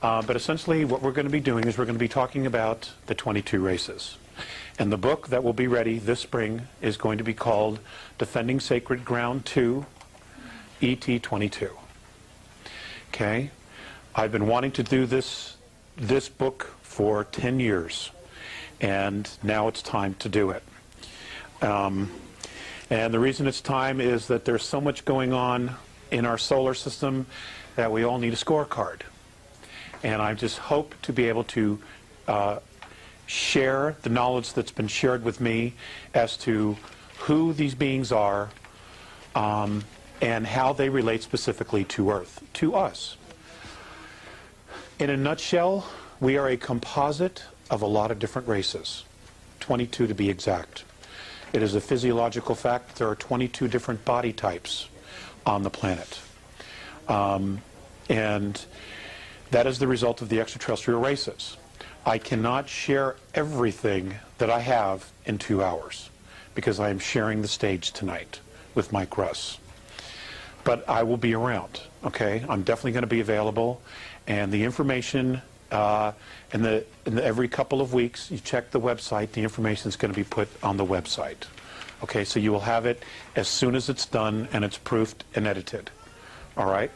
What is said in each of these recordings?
But essentially what we're going to be doing is we're going to be talking about the 22 races. And the book that will be ready this spring is going to be called Defending Sacred Ground 2, ET22. Okay? I've been wanting to do this book for 10 years, and now it's time to do it. And the reason it's time is that there's so much going on in our solar system that we all need a scorecard. And I just hope to be able to share the knowledge that's been shared with me as to who these beings are and how they relate specifically to Earth, to us. In a nutshell, we are a composite of a lot of different races, 22 to be exact. It is a physiological fact that there are 22 different body types on the planet. And that is the result of the extraterrestrial races. I cannot share everything that I have in 2 hours because I am sharing the stage tonight with Mike Russ. But I will be around, okay? I'm definitely going to be available. And the information, every couple of weeks, you check the website, the information is going to be put on the website. Okay, so you will have it as soon as it's done and it's proofed and edited. All right?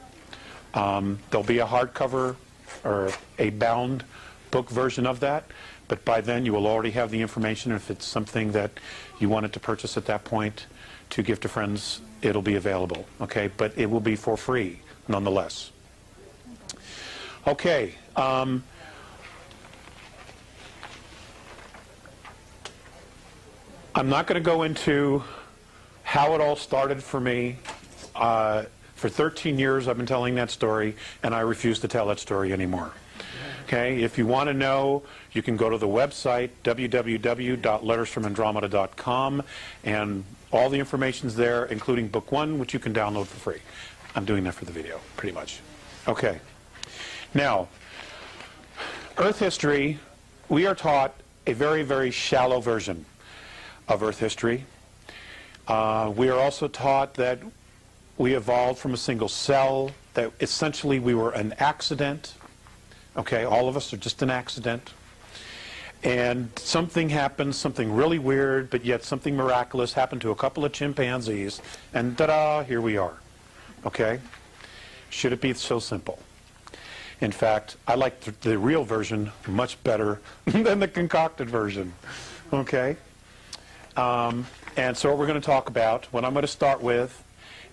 There'll be a hardcover or a bound book version of that, but by then you will already have the information. If it's something that you wanted to purchase at that point to give to friends, it'll be available, okay? But it will be for free, nonetheless. Okay. I'm not going to go into how it all started for me. For 13 years I've been telling that story, and I refuse to tell that story anymore. Okay, if you want to know, you can go to the website, www.lettersfromandromeda.com, and all the information's there, including book 1, which you can download for free. I'm doing that for the video, pretty much. Okay. Now, Earth history, we are taught a very, very shallow version of Earth history. We are also taught that we evolved from a single cell, that essentially we were an accident. Okay, all of us are just an accident. And something happened, something really weird, but yet something miraculous happened to a couple of chimpanzees, and ta-da, here we are. Okay? Should it be so simple? In fact, I like the real version much better than the concocted version. Okay? And so what we're going to talk about, what I'm going to start with,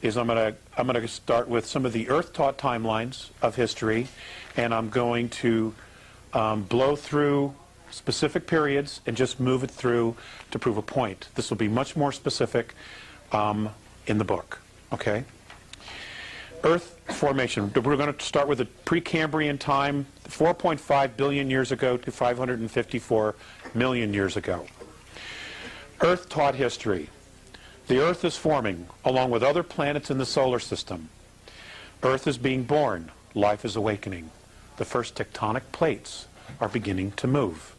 is I'm going to start with some of the Earth-taught timelines of history, and I'm going to blow through specific periods and just move it through to prove a point. This will be much more specific in the book. Okay? Earth formation. We're going to start with the Precambrian time, 4.5 billion years ago to 554 million years ago. Earth-taught history. The Earth is forming, along with other planets in the solar system. Earth is being born. Life is awakening. The first tectonic plates are beginning to move.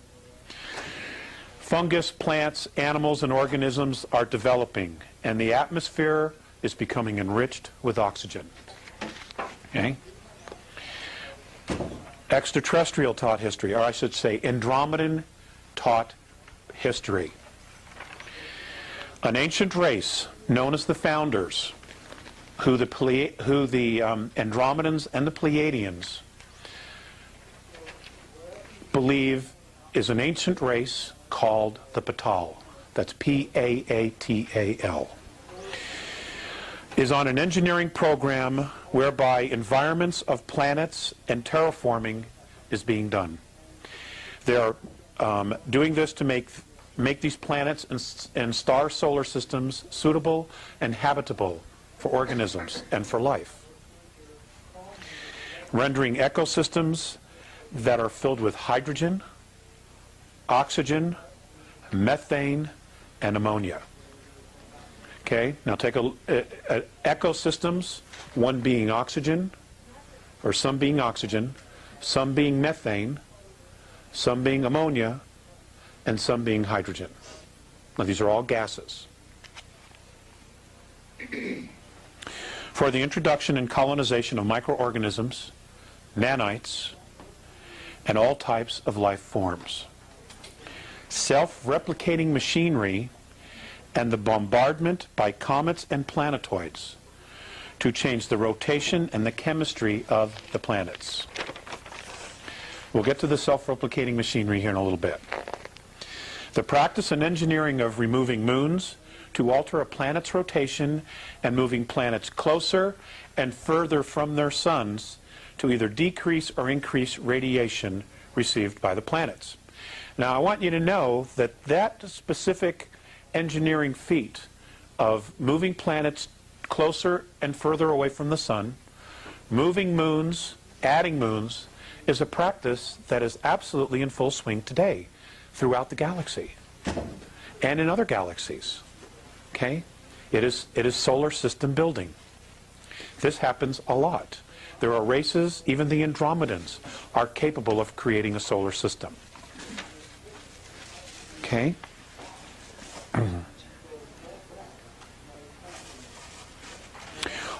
Fungus, plants, animals, and organisms are developing, and the atmosphere is becoming enriched with oxygen. Okay? Extraterrestrial taught history, or I should say Andromedan taught history. An ancient race known as the Founders, who the Andromedans and the Pleiadians believe is an ancient race called the Paatal. That's P-A-A-T-A-L. Is on an engineering program whereby environments of planets and terraforming is being done. They are doing this to make these planets and star solar systems suitable and habitable for organisms and for life. Rendering ecosystems that are filled with hydrogen, oxygen, methane, and ammonia. Okay, now take ecosystems, one being oxygen, or some being oxygen, some being methane, some being ammonia, and some being hydrogen. Now these are all gases. For the introduction and colonization of microorganisms, nanites, and all types of life forms. Self-replicating machinery and the bombardment by comets and planetoids to change the rotation and the chemistry of the planets. We'll get to the self-replicating machinery here in a little bit. The practice and engineering of removing moons to alter a planet's rotation and moving planets closer and further from their suns to either decrease or increase radiation received by the planets. Now, I want you to know that that specific engineering feat of moving planets closer and further away from the sun, moving moons, adding moons, is a practice that is absolutely in full swing today throughout the galaxy and in other galaxies. Okay? It is solar system building. This happens a lot. There are races, even the Andromedans are capable of creating a solar system. Okay?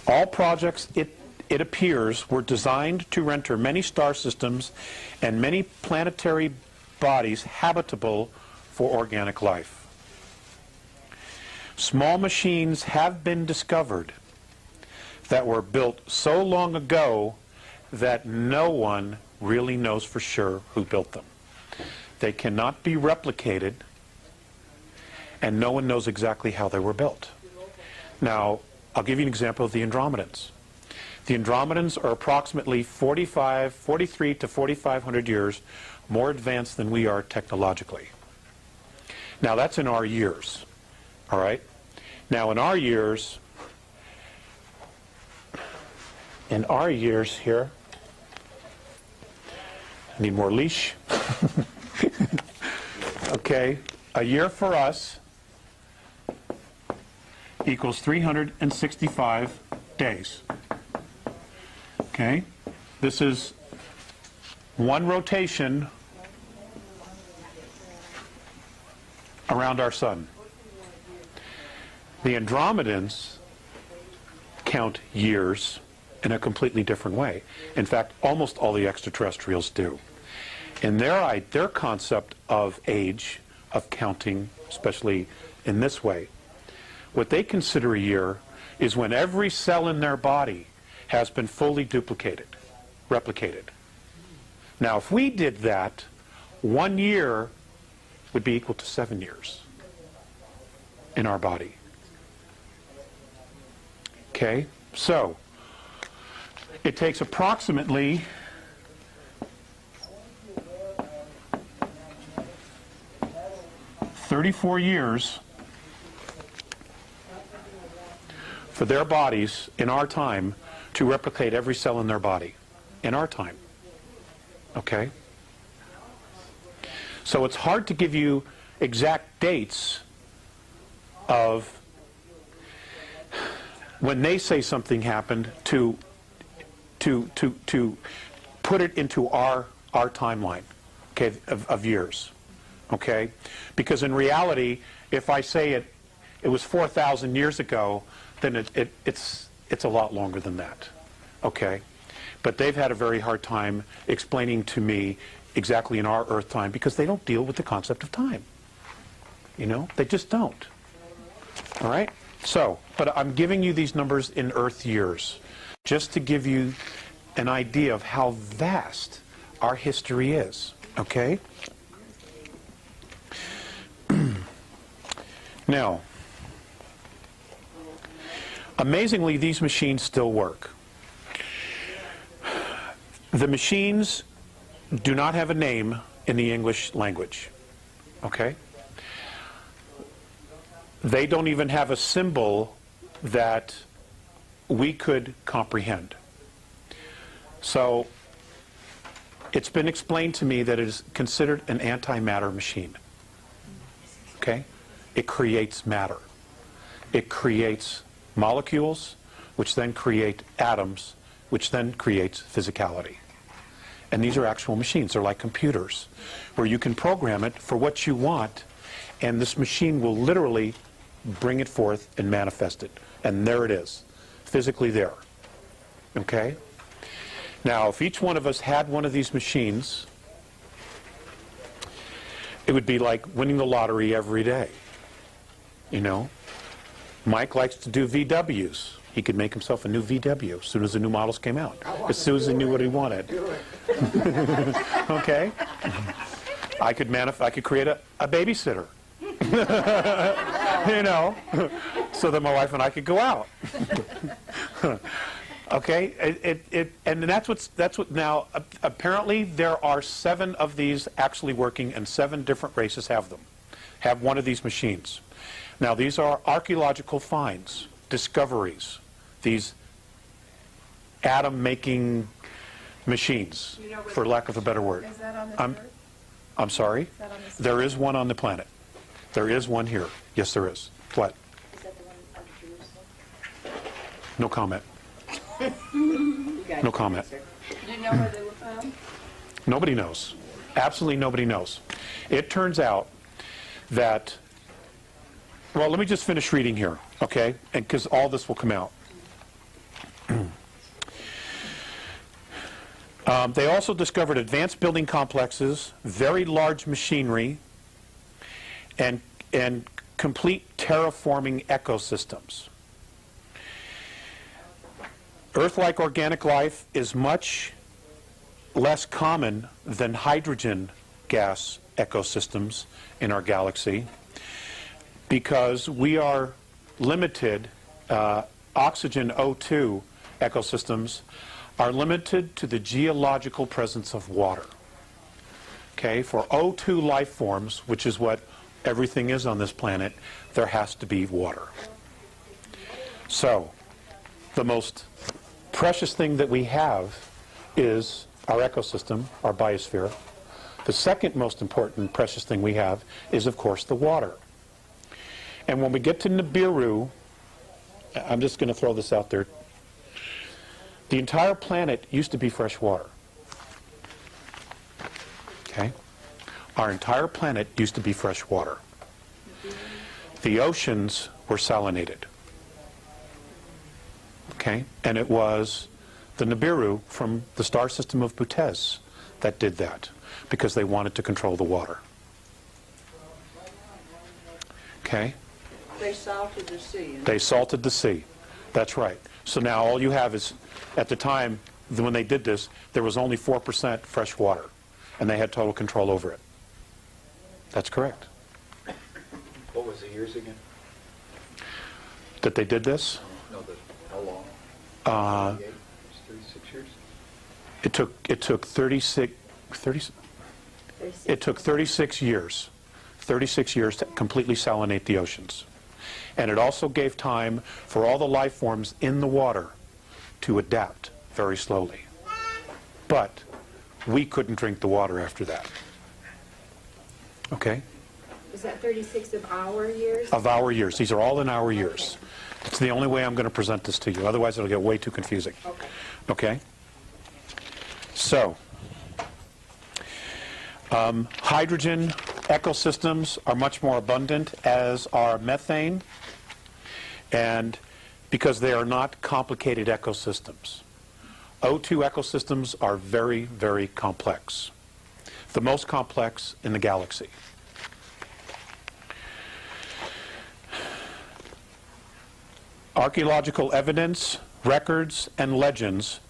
All projects, it appears, were designed to render many star systems and many planetary bodies habitable for organic life. Small machines have been discovered that were built so long ago that no one really knows for sure who built them. They cannot be replicated, and no one knows exactly how they were built. Now, I'll give you an example of the Andromedans. The Andromedans are approximately 43 to 4,500 years more advanced than we are technologically. Now, that's in our years. All right? Now, in our years here, I need more leash. Okay, a year for us equals 365 days. Okay, this is one rotation around our sun. The Andromedans count years in a completely different way. In fact, almost all the extraterrestrials do. In their concept of age, of counting, especially in this way, what they consider a year is when every cell in their body has been fully replicated. Now, if we did that, 1 year would be equal to 7 years in our body. Okay, so it takes approximately 34 years for their bodies in our time to replicate every cell in their body in our time. Okay? So it's hard to give you exact dates of when they say something happened to put it into our timeline, okay, of years, okay? Because in reality, if I say it was 4,000 years ago, then it's a lot longer than that, okay? But they've had a very hard time explaining to me exactly in our Earth time because they don't deal with the concept of time. You know, they just don't. All right? So, but I'm giving you these numbers in Earth years just to give you an idea of how vast our history is. Okay? Now, amazingly, these machines still work. The machines do not have a name in the English language. Okay? They don't even have a symbol that we could comprehend. So it's been explained to me that it is considered an antimatter machine. Okay? It creates matter. It creates molecules, which then create atoms, which then creates physicality. And these are actual machines. They're like computers, where you can program it for what you want, and this machine will literally bring it forth and manifest it. And there it is, physically there. Okay? Now, if each one of us had one of these machines, It would be like winning the lottery every day. You know? Mike likes to do VWs. He could make himself a new VW as soon as the new models came out. As soon as he knew what he wanted. Okay? I could create a babysitter. You know? So that my wife and I could go out. Okay? And that's what now, apparently there are 7 of these actually working, and 7 different races have one of these machines. Now, these are archaeological finds, discoveries, these atom-making machines, for lack of a better word. Is that on this Earth? I'm sorry? Is that on this There is one on the planet. There is one here. Yes, there is. What? Is that the one on Jerusalem? No comment. No comment. Do you know where they were found? Nobody knows. Absolutely nobody knows. It turns out that, well, let me just finish reading here, okay? And because all this will come out. They also discovered advanced building complexes, very large machinery, and complete terraforming ecosystems. Earth-like organic life is much less common than hydrogen gas ecosystems in our galaxy because we are limited, oxygen O2 ecosystems are limited to the geological presence of water. Okay, for O2 life forms, which is what everything is on this planet, there has to be water. So, the most precious thing that we have is our ecosystem, our biosphere. The second most important precious thing we have is, of course, the water. And when we get to Nibiru, I'm just going to throw this out there, the entire planet used to be fresh water. Okay? Our entire planet used to be fresh water. The oceans were salinated. Okay? And it was the Nibiru from the star system of Butez that did that because they wanted to control the water. Okay? They salted the sea. They salted the sea. That's right. So now all you have is, at the time when they did this, there was only 4% fresh water, and they had total control over it. That's correct. What was the years again? That they did this? No, how long? 36 years? It took 36 years. 36 years to completely salinate the oceans. And it also gave time for all the life forms in the water to adapt very slowly. But we couldn't drink the water after that. Okay? Is that 36 of our years? Of our years. These are all in our years. It's the only way I'm going to present this to you. Otherwise, it'll get way too confusing. Okay. Okay? So, hydrogen ecosystems are much more abundant, as are methane, and because they are not complicated ecosystems. O2 ecosystems are very, very complex. The most complex in the galaxy. Archaeological evidence, records, and legends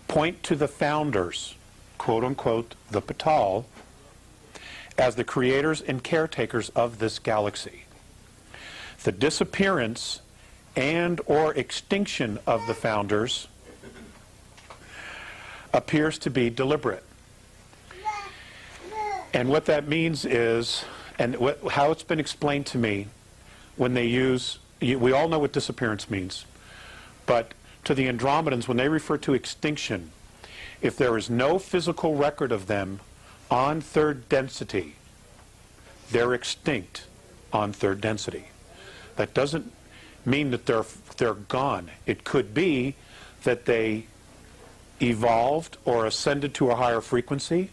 point to the founders, quote unquote, the Patal, as the creators and caretakers of this galaxy. The disappearance and or extinction of the founders appears to be deliberate. And what that means is, and how it's been explained to me, when they use, we all know what disappearance means, but to the Andromedans, when they refer to extinction, if there is no physical record of them on third density, they're extinct on third density. That doesn't mean that they're gone. It could be that they evolved or ascended to a higher frequency,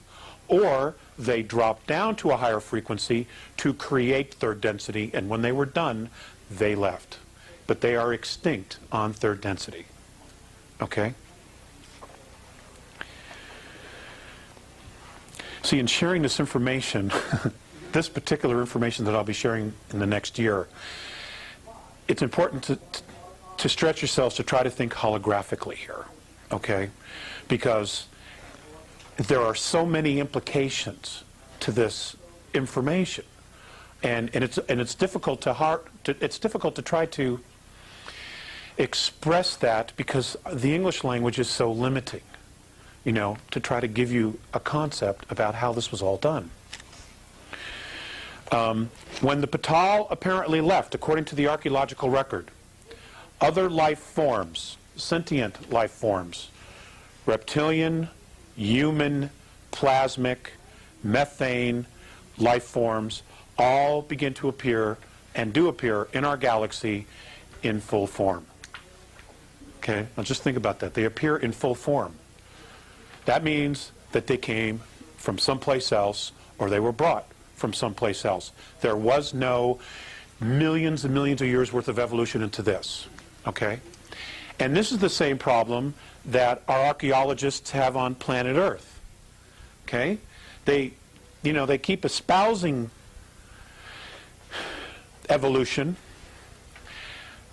or they dropped down to a higher frequency to create third density, and when they were done, they left. But they are extinct on third density. Okay? See, in sharing this information, this particular information that I'll be sharing in the next year, it's important to stretch yourselves to try to think holographically here, okay? Because there are so many implications to this information, and it's difficult to try to express that because the English language is so limiting, you know, to try to give you a concept about how this was all done. When the Patal apparently left, according to the archaeological record, other life forms, sentient life forms, reptilian, human, plasmic, methane life forms, all begin to appear and do appear in our galaxy in full form. Okay, now just think about that. They appear in full form. That means that they came from someplace else, or they were brought from someplace else. There was no millions and millions of years worth of evolution into this. Okay? And this is the same problem that our archaeologists have on planet Earth. Okay? They keep espousing evolution,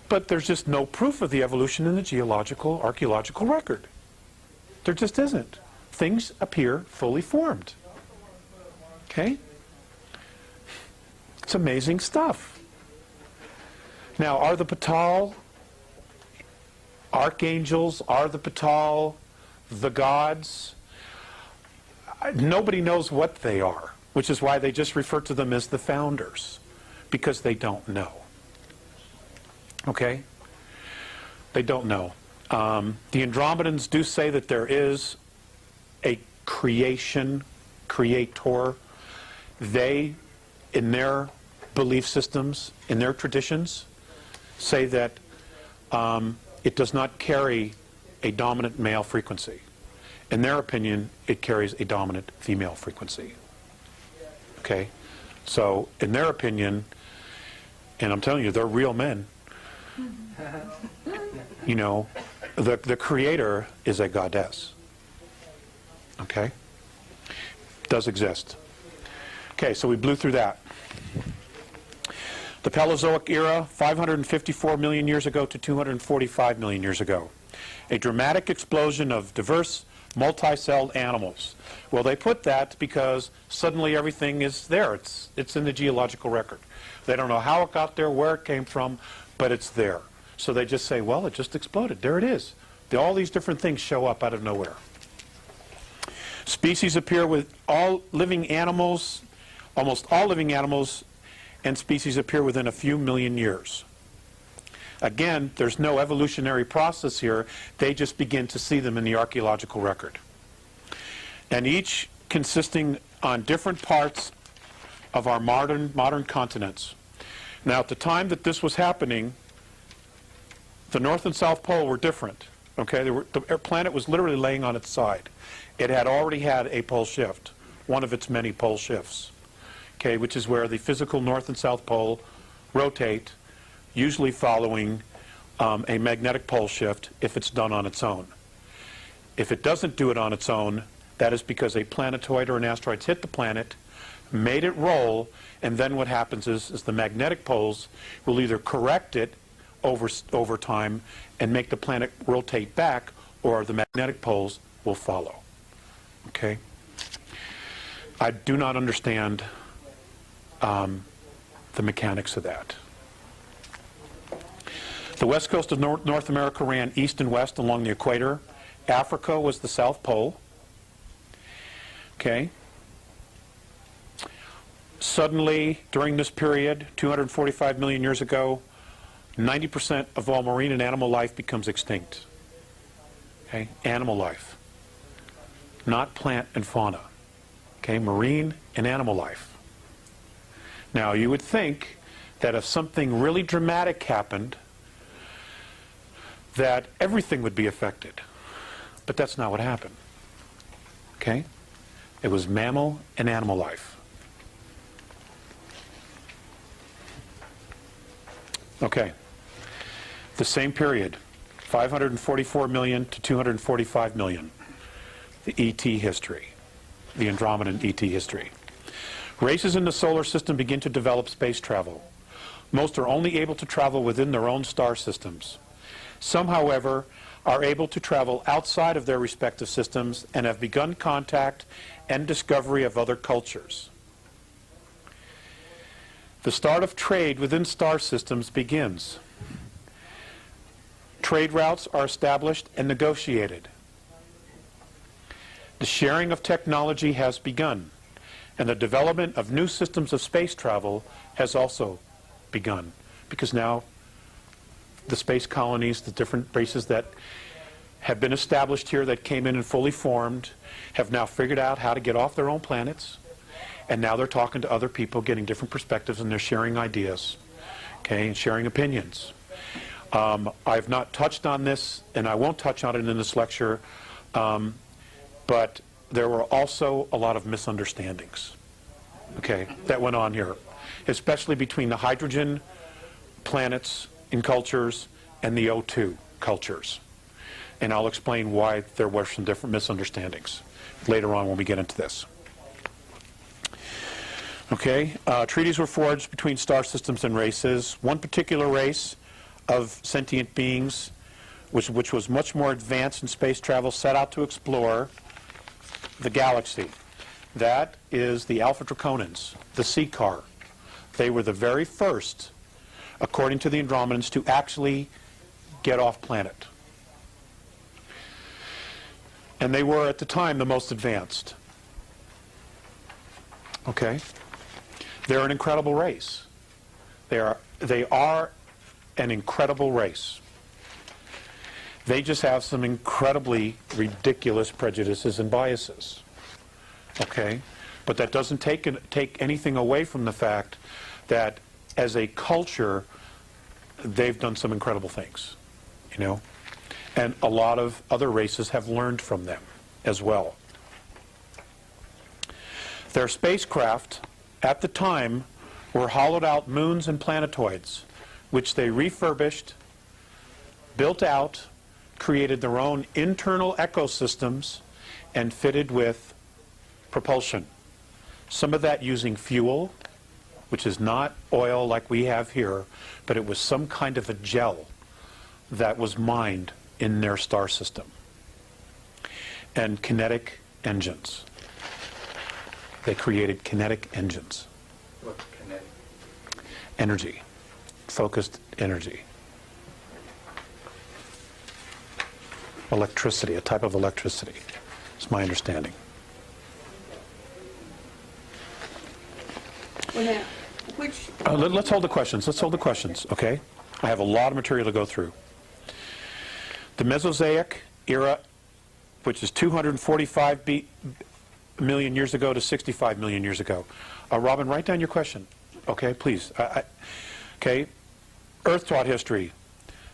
but there's just no proof of the evolution in the geological, archaeological record. There just isn't. Things appear fully formed. Okay? It's amazing stuff. Now, are the Patal archangels? Are the Patal the gods? Nobody knows what they are, which is why they just refer to them as the founders, because they don't know. Okay? They don't know. The Andromedans do say that there is a creator. They, in their belief systems, in their traditions, say that it does not carry a dominant male frequency. In their opinion, it carries a dominant female frequency. Okay? So, in their opinion, and I'm telling you, they're real men. You know, the creator is a goddess. Okay? Does exist. Okay, so we blew through that. The Paleozoic era, 554 million years ago to 245 million years ago. A dramatic explosion of diverse, multi-celled animals. Well, they put that because suddenly everything is there. It's in the geological record. They don't know how it got there, where it came from, but it's there. So they just say, well, it just exploded. There it is. All these different things show up out of nowhere. Species appear with all living animals, almost all living animals and species appear within a few million years. Again, there's no evolutionary process here. They just begin to see them in the archaeological record. And each consisting on different parts of our modern continents. Now, at the time that this was happening, the North and South Pole were different. Okay, the planet was literally laying on its side. It had already had a pole shift, one of its many pole shifts. Okay, which is where the physical North and South Pole rotate, usually following a magnetic pole shift if it's done on its own. If it doesn't do it on its own, that is because a planetoid or an asteroid hit the planet, made it roll, and then what happens is the magnetic poles will either correct it over time and make the planet rotate back, or the magnetic poles will follow. Okay? I do not understand the mechanics of that. The west coast of North America ran east and west along the equator. Africa was the South Pole. Okay? Suddenly, during this period, 245 million years ago, 90% of all marine and animal life becomes extinct. Okay? Animal life. Not plant and fauna. Okay? Marine and animal life. Now, you would think that if something really dramatic happened, that everything would be affected. But that's not what happened. Okay? It was mammal and animal life. Okay. The same period, 544 million to 245 million. The ET history. The Andromedan ET history. Races in the solar system begin to develop space travel. Most are only able to travel within their own star systems. Some, however, are able to travel outside of their respective systems and have begun contact and discovery of other cultures. The start of trade within star systems begins. Trade routes are established and negotiated. The sharing of technology has begun, and the development of new systems of space travel has also begun, because now the space colonies, the different races that have been established here that came in and fully formed, have now figured out how to get off their own planets, and now they're talking to other people, getting different perspectives, and they're sharing ideas, okay, and sharing opinions. I've not touched on this, and I won't touch on it in this lecture, but there were also a lot of misunderstandings, okay, that went on here, especially between the hydrogen planets in cultures and the O2 cultures. And I'll explain why there were some different misunderstandings later on when we get into this. Okay, treaties were forged between star systems and races. One particular race of sentient beings, which was much more advanced in space travel, set out to explore the galaxy. That is the Alpha Draconans, the Seeker. They were the very first, according to the Andromedans, to actually get off planet. And they were, at the time, the most advanced. Okay? They're an incredible race. They are an incredible race. They just have some incredibly ridiculous prejudices and biases. Okay? But that doesn't take anything away from the fact that as a culture, they've done some incredible things, you know? And a lot of other races have learned from them as well. Their spacecraft, at the time, were hollowed out moons and planetoids, which they refurbished, built out, created their own internal ecosystems, and fitted with propulsion. Some of that using fuel, which is not oil like we have here, but it was some kind of a gel that was mined in their star system. And kinetic engines. They created kinetic engines. What's kinetic? Energy. Focused energy. Electricity, a type of electricity. It's my understanding. Well, now, which... Let's hold the questions. Let's hold the questions, okay? I have a lot of material to go through. The Mesozoic era, which is 245 million years ago to 65 million years ago. Robin, write down your question, okay, please. Okay, Earth taught history.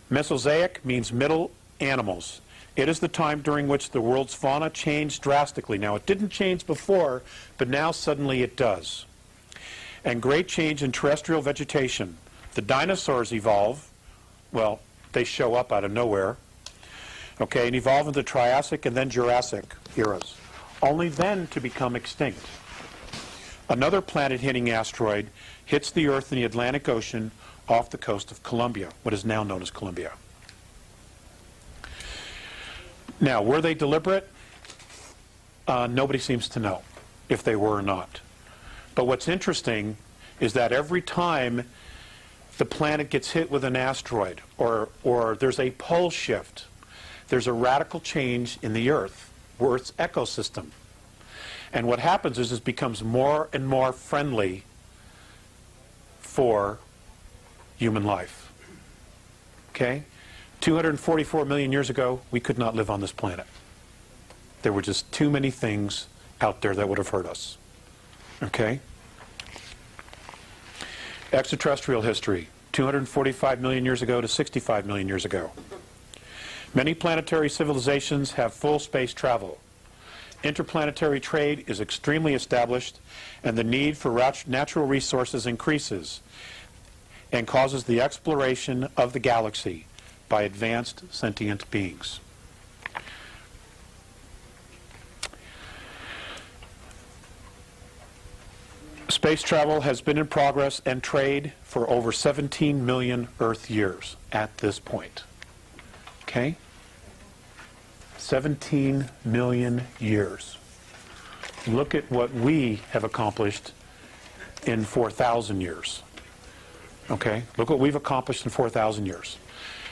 Mesozoic means middle animals. It is the time during which the world's fauna changed drastically. Now, it didn't change before, but now suddenly it does. And great change in terrestrial vegetation. The dinosaurs evolve. Well, they show up out of nowhere. Okay, and evolve into the Triassic and then Jurassic eras, only then to become extinct. Another planet-hitting asteroid hits the Earth in the Atlantic Ocean off the coast of Colombia, what is now known as Colombia. Now, were they deliberate? Nobody seems to know if they were or not. But what's interesting is that every time the planet gets hit with an asteroid or there's a pole shift, there's a radical change in the Earth's ecosystem. And what happens is it becomes more and more friendly for human life. Okay? 244 million years ago, we could not live on this planet. There were just too many things out there that would have hurt us. Okay? Extraterrestrial history, 245 million years ago to 65 million years ago. Many planetary civilizations have full space travel. Interplanetary trade is extremely established, and the need for natural resources increases and causes the exploration of the galaxy by advanced sentient beings. Space travel has been in progress and trade for over 17 million Earth years at this point. Okay? 17 million years. Look at what we have accomplished in 4,000 years. Okay? Look what we've accomplished in 4,000 years.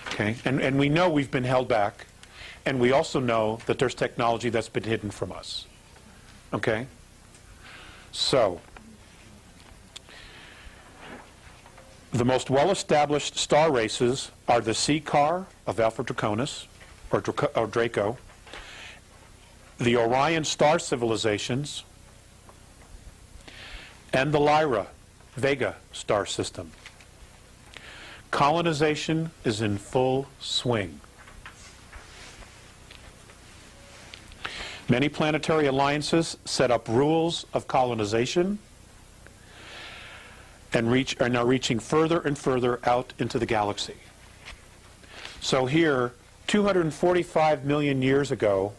Okay? And we know we've been held back, and we also know that there's technology that's been hidden from us. Okay? So, the most well-established star races are the C car of Alpha Draconis, or Draco, the Orion star civilizations, and the Lyra Vega star system. Colonization is in full swing. Many planetary alliances set up rules of colonization and are now reaching further and further out into the galaxy. So here, 245 million years ago,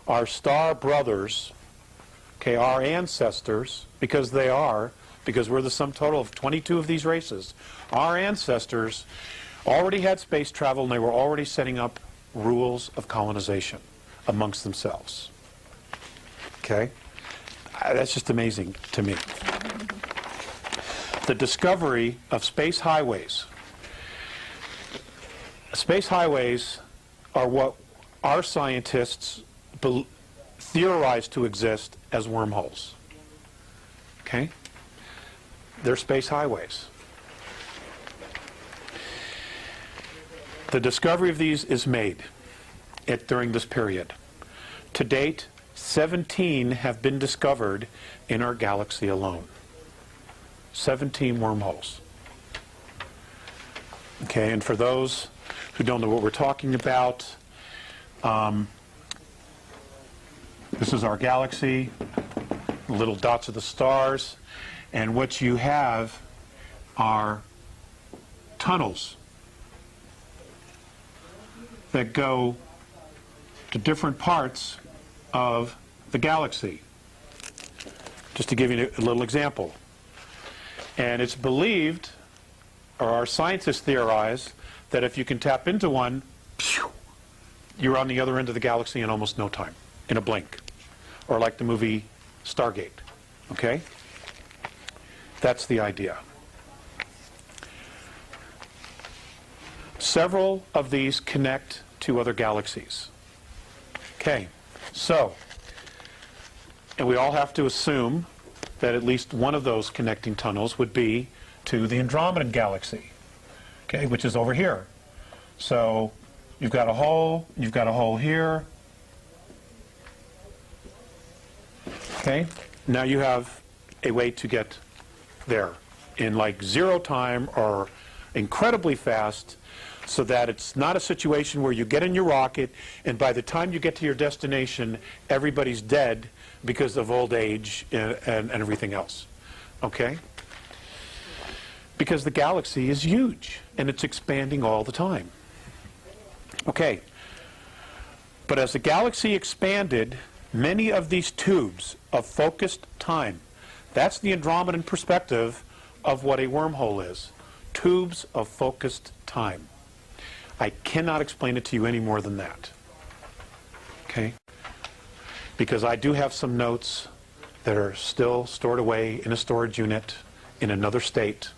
our star brothers, okay, our ancestors, because we're the sum total of 22 of these races, our ancestors already had space travel, and they were already setting up rules of colonization amongst themselves. Okay? That's just amazing to me. The discovery of space highways. Space highways are what our scientists theorize to exist as wormholes. Okay? They're space highways. The discovery of these is made during this period. To date, 17 have been discovered in our galaxy alone. 17 wormholes. Okay, and for those who don't know what we're talking about, this is our galaxy, the little dots of the stars, and what you have are tunnels that go to different parts of the galaxy. Just to give you a little example. And it's believed, or our scientists theorize, that if you can tap into one, you're on the other end of the galaxy in almost no time, in a blink. Or like the movie Stargate. Okay? That's the idea. Several of these connect to other galaxies. Okay, so, and we all have to assume that at least one of those connecting tunnels would be to the Andromedan galaxy, okay, which is over here. So you've got a hole here. Okay, now you have a way to get there in like 0 time or incredibly fast, so that it's not a situation where you get in your rocket and by the time you get to your destination, everybody's dead because of old age and everything else. Okay? Because the galaxy is huge and it's expanding all the time. Okay. But as the galaxy expanded, many of these tubes of focused time, that's the Andromedan perspective of what a wormhole is. Tubes of focused time. I cannot explain it to you any more than that. Okay? Because I do have some notes that are still stored away in a storage unit in another state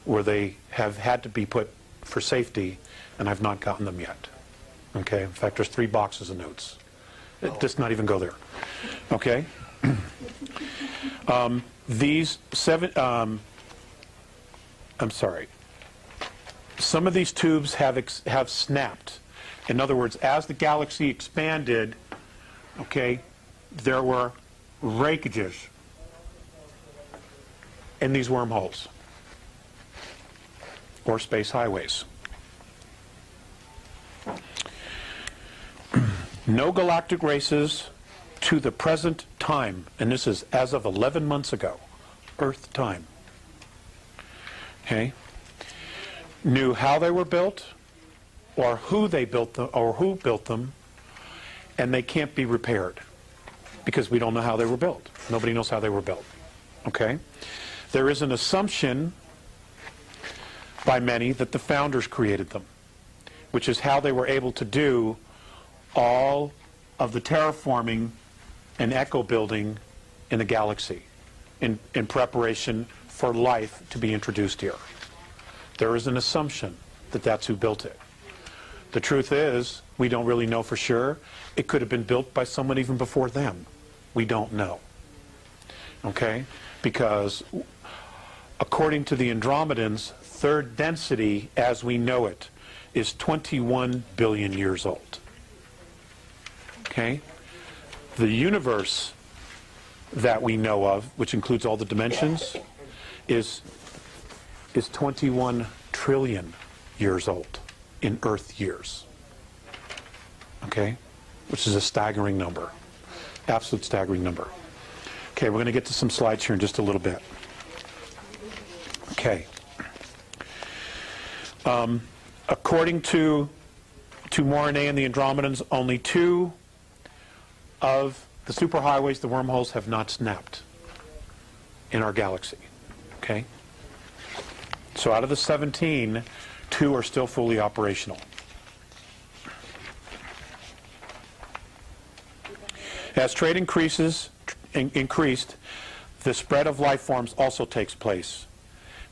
where they have had to be put for safety, and I've not gotten them yet. Okay? In fact, there's 3 boxes of notes. It does not even go there. Okay? These 7... I'm sorry. Some of these tubes have snapped. In other words, as the galaxy expanded, okay, there were breakages in these wormholes or space highways. No galactic races to the present time, and this is as of 11 months ago, Earth time, okay, knew how they were built, or who they built them, or who built them, and they can't be repaired because we don't know how they were built. Nobody knows how they were built. Okay? There is an assumption by many that the founders created them, which is how they were able to do all of the terraforming and echo building in the galaxy in preparation for life to be introduced here. There is an assumption that that's who built it. The truth is, we don't really know for sure. It could have been built by someone even before them. We don't know. Okay? Because according to the Andromedans, third density as we know it is 21 billion years old. Okay? The universe that we know of, which includes all the dimensions, is 21 trillion years old in Earth years. Okay? Which is a staggering number. Absolute staggering number. Okay, we're going to get to some slides here in just a little bit. Okay. According to Morine and the Andromedans, only 2 of the superhighways, the wormholes, have not snapped in our galaxy. Okay? So out of the 17, 2 are still fully operational. As trade increased, the spread of life forms also takes place.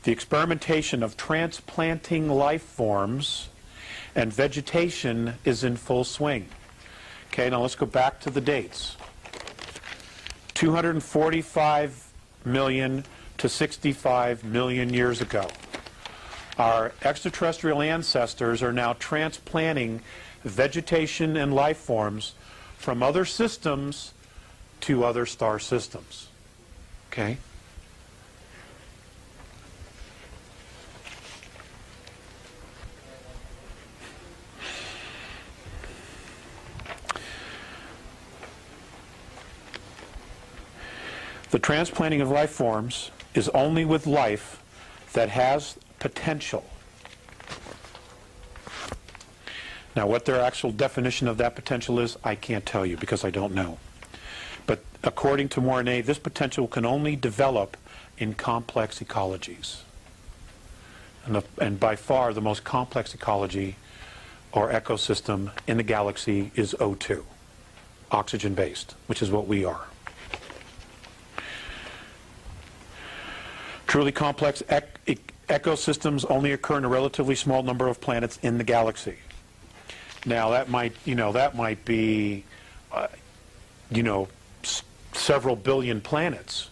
The experimentation of transplanting life forms and vegetation is in full swing. Okay, now let's go back to the dates. 245 million to 65 million years ago. Our extraterrestrial ancestors are now transplanting vegetation and life forms from other systems to other star systems. Okay? The transplanting of life forms is only with life that has potential. Now, what their actual definition of that potential is, I can't tell you because I don't know. But according to Morine, this potential can only develop in complex ecologies. And by far, the most complex ecology or ecosystem in the galaxy is O2, oxygen-based, which is what we are. Truly complex ecosystems only occur in a relatively small number of planets in the galaxy. Now that might be, several billion planets,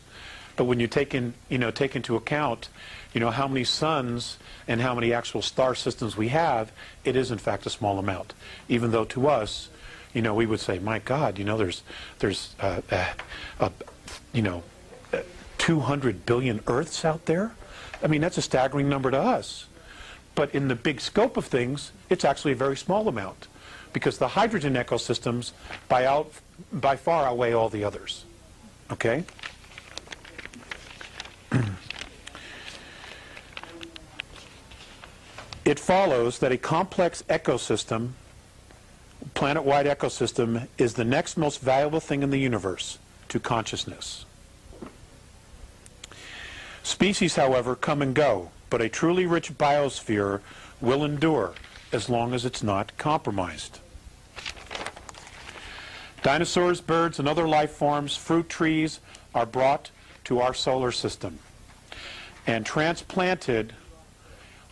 but when you take into account, how many suns and how many actual star systems we have, it is in fact a small amount. Even though to us, we would say, my God, there's 200 billion Earths out there. I mean, that's a staggering number to us. But in the big scope of things, it's actually a very small amount because the hydrogen ecosystems by far outweigh all the others. Okay? It follows that a complex ecosystem, planet-wide ecosystem, is the next most valuable thing in the universe to consciousness. Species, however, come and go, but a truly rich biosphere will endure as long as it's not compromised. Dinosaurs, birds, and other life forms, fruit trees, are brought to our solar system and transplanted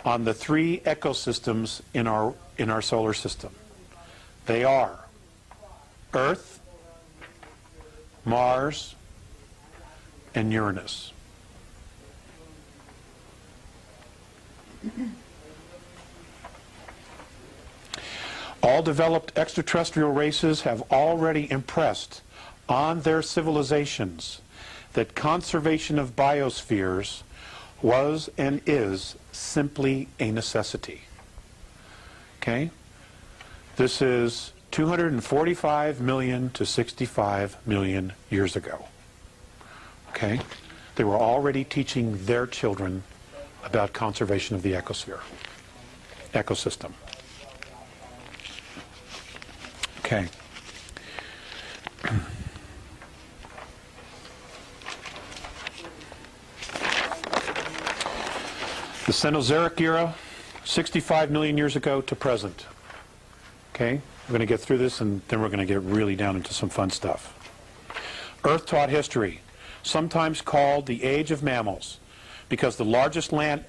on the 3 ecosystems in our solar system. They are Earth, Mars, and Uranus. All developed extraterrestrial races have already impressed on their civilizations that conservation of biospheres was and is simply a necessity. Okay? This is 245 million to 65 million years ago. Okay? They were already teaching their children about conservation of the ecosystem. Okay. The Cenozoic era, 65 million years ago to present. Okay? We're going to get through this, and then we're going to get really down into some fun stuff. Earth-taught history, sometimes called the age of mammals, because the largest land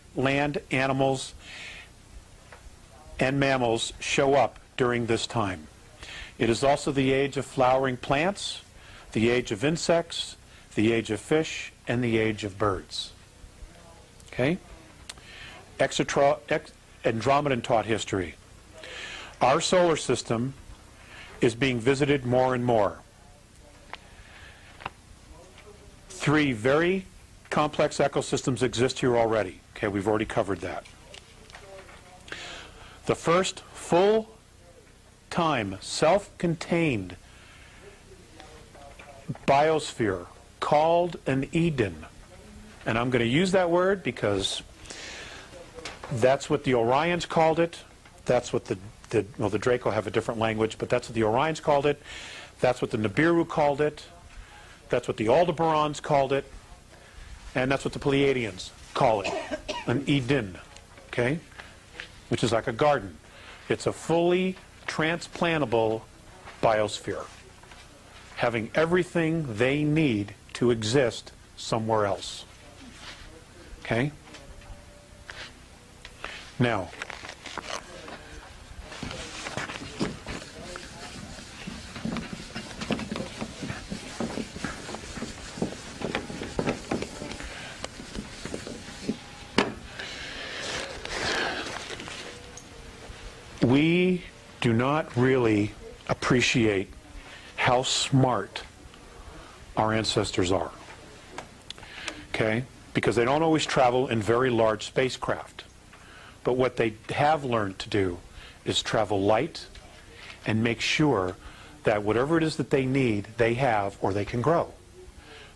animals and mammals show up during this time. It is also the age of flowering plants, the age of insects, the age of fish, and the age of birds. Okay? Andromedan-taught history. Our solar system is being visited more and more. 3 very complex ecosystems exist here already. Okay, we've already covered that. The first full-time, self-contained biosphere called an Eden. And I'm going to use that word because that's what the Orions called it. That's what the Draco have a different language, but that's what the Orions called it. That's what the Nibiru called it. That's what the Aldebarans called it. And that's what the Pleiadians call it, an Eden, okay? Which is like a garden. It's a fully transplantable biosphere, having everything they need to exist somewhere else. Okay? Now, we do not really appreciate how smart our ancestors are. Okay? Because they don't always travel in very large spacecraft. But what they have learned to do is travel light and make sure that whatever it is that they need, they have or they can grow.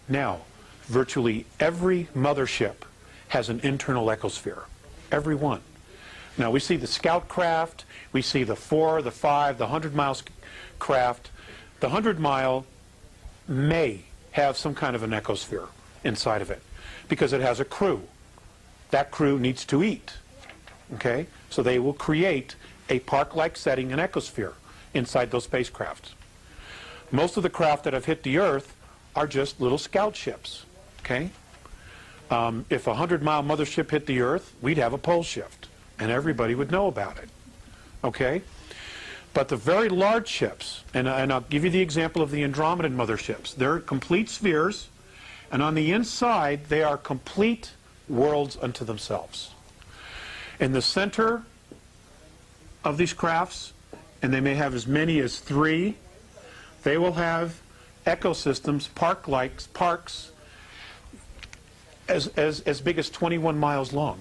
Now, virtually every mothership has an internal ecosphere. Every one. Now, we see the scout craft, we see the 4, the 5, the 100-mile craft. The 100-mile may have some kind of an ecosphere inside of it because it has a crew. That crew needs to eat. Okay? So they will create a park-like setting, an ecosphere, inside those spacecrafts. Most of the craft that have hit the Earth are just little scout ships. Okay? If a 100-mile mothership hit the Earth, we'd have a pole shift, and everybody would know about it. Okay? But the very large ships, and I'll give you the example of the Andromedan motherships. They're complete spheres, and on the inside, they are complete worlds unto themselves. In the center of these crafts, and they may have as many as 3, they will have ecosystems, parks, as big as 21 miles long.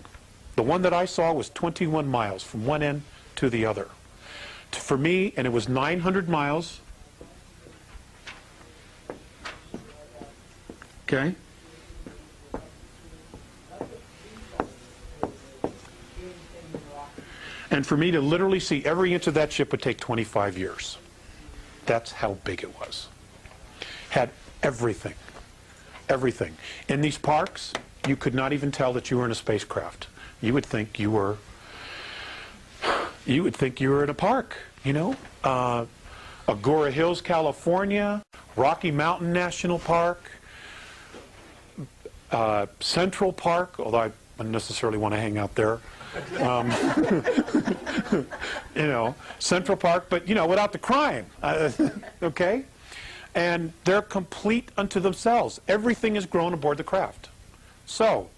The one that I saw was 21 miles from one end to the other. For me, and it was 900 miles. Okay? And for me to literally see every inch of that ship would take 25 years. That's how big it was. Had everything. Everything. In these parks, you could not even tell that you were in a spacecraft. You would think you were in a park, you know. Agora Hills, California, Rocky Mountain National Park, Central Park, although I wouldn't necessarily want to hang out there. You know, Central Park, but, you know, without the crime. Okay? And they're complete unto themselves. Everything is grown aboard the craft. So,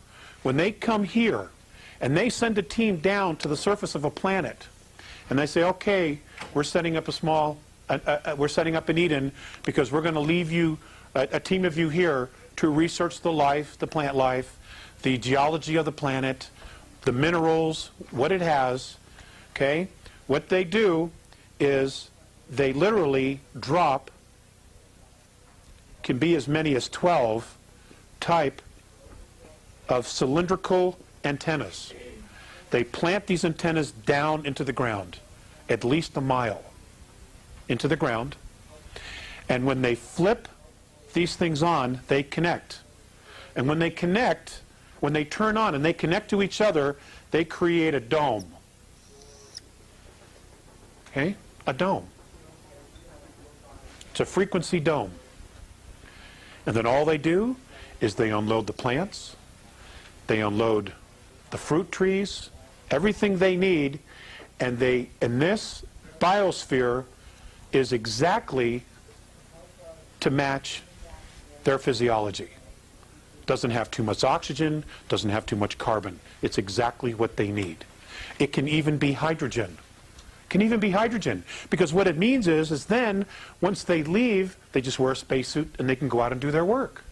when they come here, and they send a team down to the surface of a planet, and they say, okay, we're setting up we're setting up an Eden because we're going to leave you, a team of you here, to research the life, the plant life, the geology of the planet, the minerals, what it has, okay? What they do is they literally drop, can be as many as 12 type of cylindrical antennas. They plant these antennas down into the ground, at least a mile into the ground, and when they flip these things on, they connect. And when they connect, when they turn on and they connect to each other, they create a dome. Okay? A dome. It's a frequency dome. And then all they do is they unload the plants, they unload the fruit trees, everything they need, and this biosphere is exactly to match their physiology. Doesn't have too much oxygen, doesn't have too much carbon. It's exactly what they need. It can even be hydrogen. Can even be hydrogen, because what it means is then once they leave, they just wear a spacesuit and they can go out and do their work.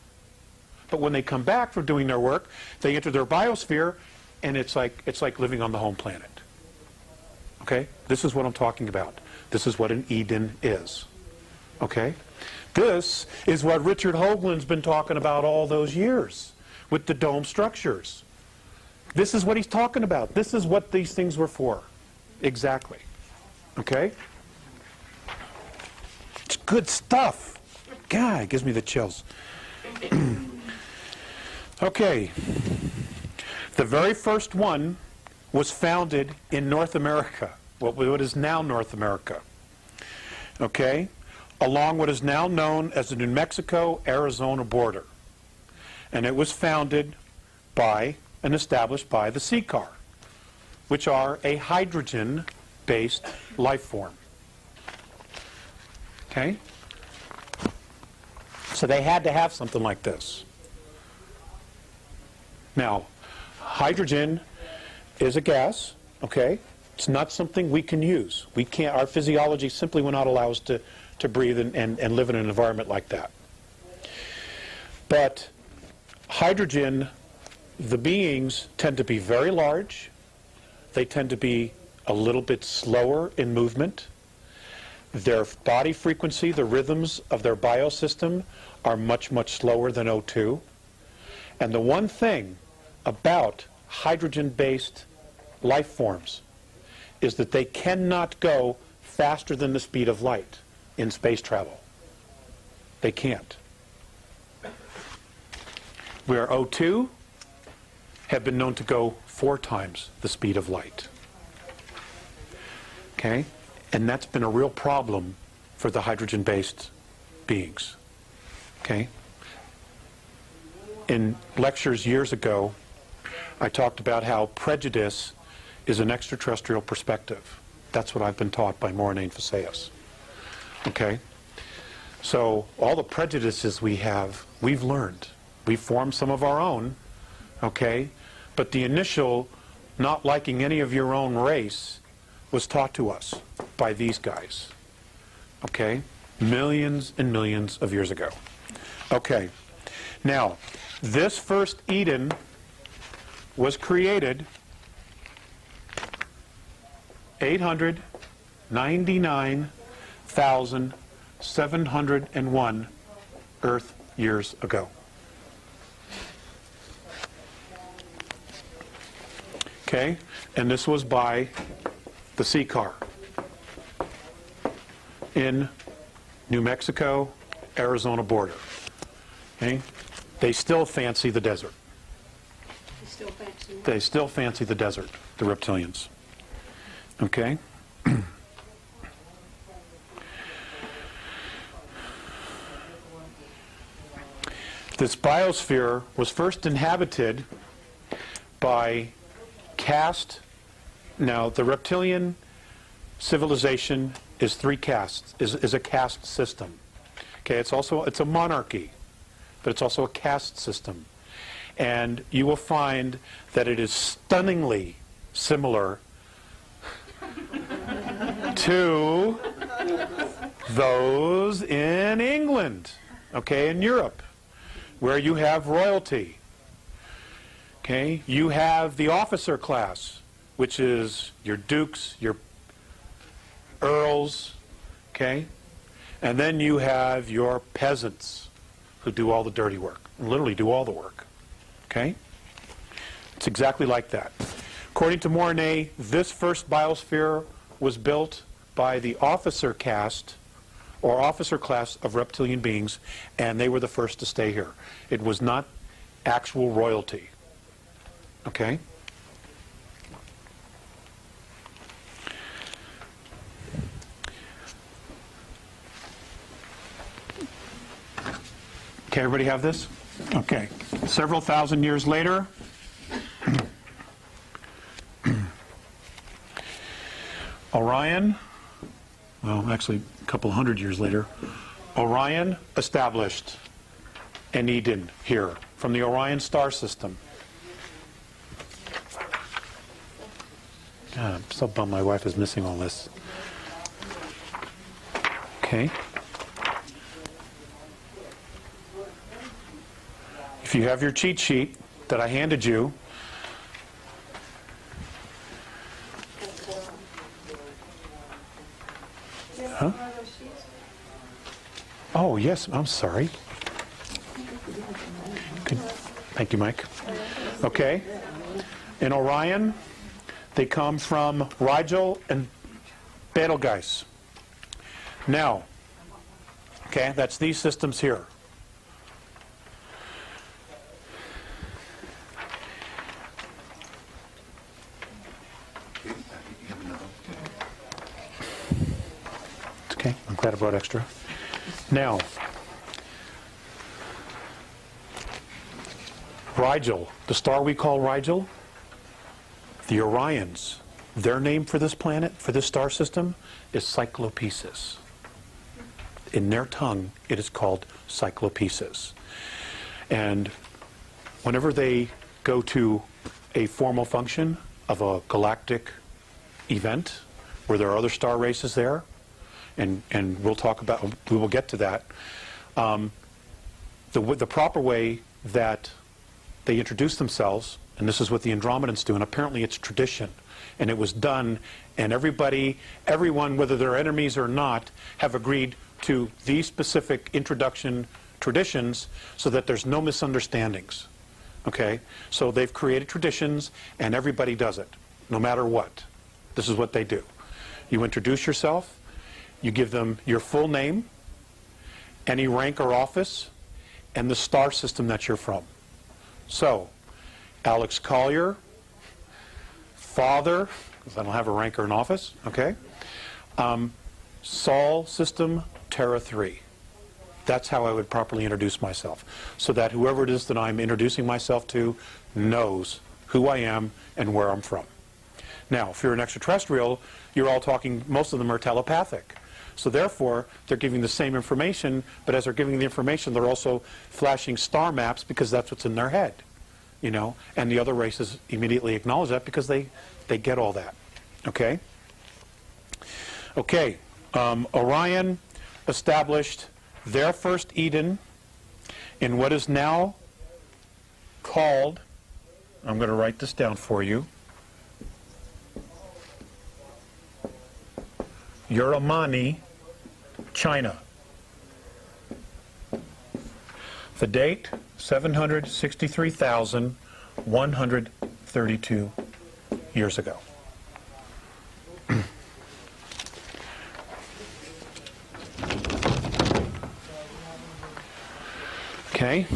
But when they come back from doing their work, they enter their biosphere, and it's like living on the home planet. Okay? This is what I'm talking about. This is what an Eden is. Okay? This is what Richard Hoagland's been talking about all those years with the dome structures. This is what he's talking about. This is what these things were for. Exactly. Okay? It's good stuff. God, it gives me the chills. Okay. The very first one was founded in North America, what is now North America. Okay? Along what is now known as the New Mexico-Arizona border. And it was founded by and established by the CCAR, which are a hydrogen-based life form. Okay? So they had to have something like this. Now, hydrogen is a gas, okay? It's not something we can use. We can't, our physiology simply will not allow us to breathe and live in an environment like that. But hydrogen, the beings tend to be very large. They tend to be a little bit slower in movement. Their body frequency, the rhythms of their biosystem are much, much slower than O2. And the one thing about hydrogen-based life forms is that they cannot go faster than the speed of light in space travel. They can't. Where O2 have been known to go 4 times the speed of light. Okay? And that's been a real problem for the hydrogen-based beings. Okay? In lectures years ago, I talked about how prejudice is an extraterrestrial perspective. That's what I've been taught by Morine Faceus. Okay? So all the prejudices we have, we've learned. We've formed some of our own, okay? But the initial not liking any of your own race was taught to us by these guys, okay? Millions and millions of years ago. Okay. Now, this first Eden was created 899,701 Earth years ago. Okay? And this was by the CCAR in New Mexico, Arizona border. Okay? They still fancy the desert. They still fancy the desert, the reptilians. Okay? This biosphere was first inhabited by caste. Now, the reptilian civilization is 3 castes, is a caste system. Okay, it's a monarchy, but it's also a caste system. And you will find that it is stunningly similar to those in England, okay, in Europe, where you have royalty. Okay, you have the officer class, which is your dukes, your earls, okay? And then you have your peasants who do all the dirty work, literally do all the work, okay? It's exactly like that. According to Mornay, this first biosphere was built by the officer caste or officer class of reptilian beings, and they were the first to stay here. It was not actual royalty. Okay? Okay, everybody have this? Okay. Several thousand years later, Orion, well, actually a couple hundred years later, Orion established an Eden here from the Orion star system. God, I'm so bummed my wife is missing all this. Okay. If you have your cheat sheet that I handed you, huh? Oh, yes, I'm sorry. Good. Thank you, Mike. Okay. In Orion, they come from Rigel and Betelgeuse. Now, okay, that's these systems here. It's okay, I'm glad I brought extra. Now, Rigel, the star we call Rigel, the Orions, their name for this planet, for this star system, is Cyclopesis. In their tongue, it is called Cyclopesis. And whenever they go to a formal function of a galactic event, where there are other star races there, and we'll talk about, we will get to that, the proper way that they introduce themselves, and this is what the Andromedans do, and apparently it's tradition, and it was done, and everyone, whether they're enemies or not, have agreed to these specific introduction traditions so that there's no misunderstandings. Okay? So they've created traditions, and everybody does it, no matter what. This is what they do. You introduce yourself, you give them your full name, any rank or office, and the star system that you're from. So, Alex Collier, father, because I don't have a rank or an office, okay? Sol system, Terra 3. That's how I would properly introduce myself, so that whoever it is that I'm introducing myself to knows who I am and where I'm from. Now, if you're an extraterrestrial, you're all talking, most of them are telepathic. So therefore, they're giving the same information, but as they're giving the information, they're also flashing star maps because that's what's in their head, you know, and the other races immediately acknowledge that because they get all that, okay? Okay, Orion established their first Eden in what is now called, I'm going to write this down for you, Uramani, China. The date, 763,132 years ago. Okay.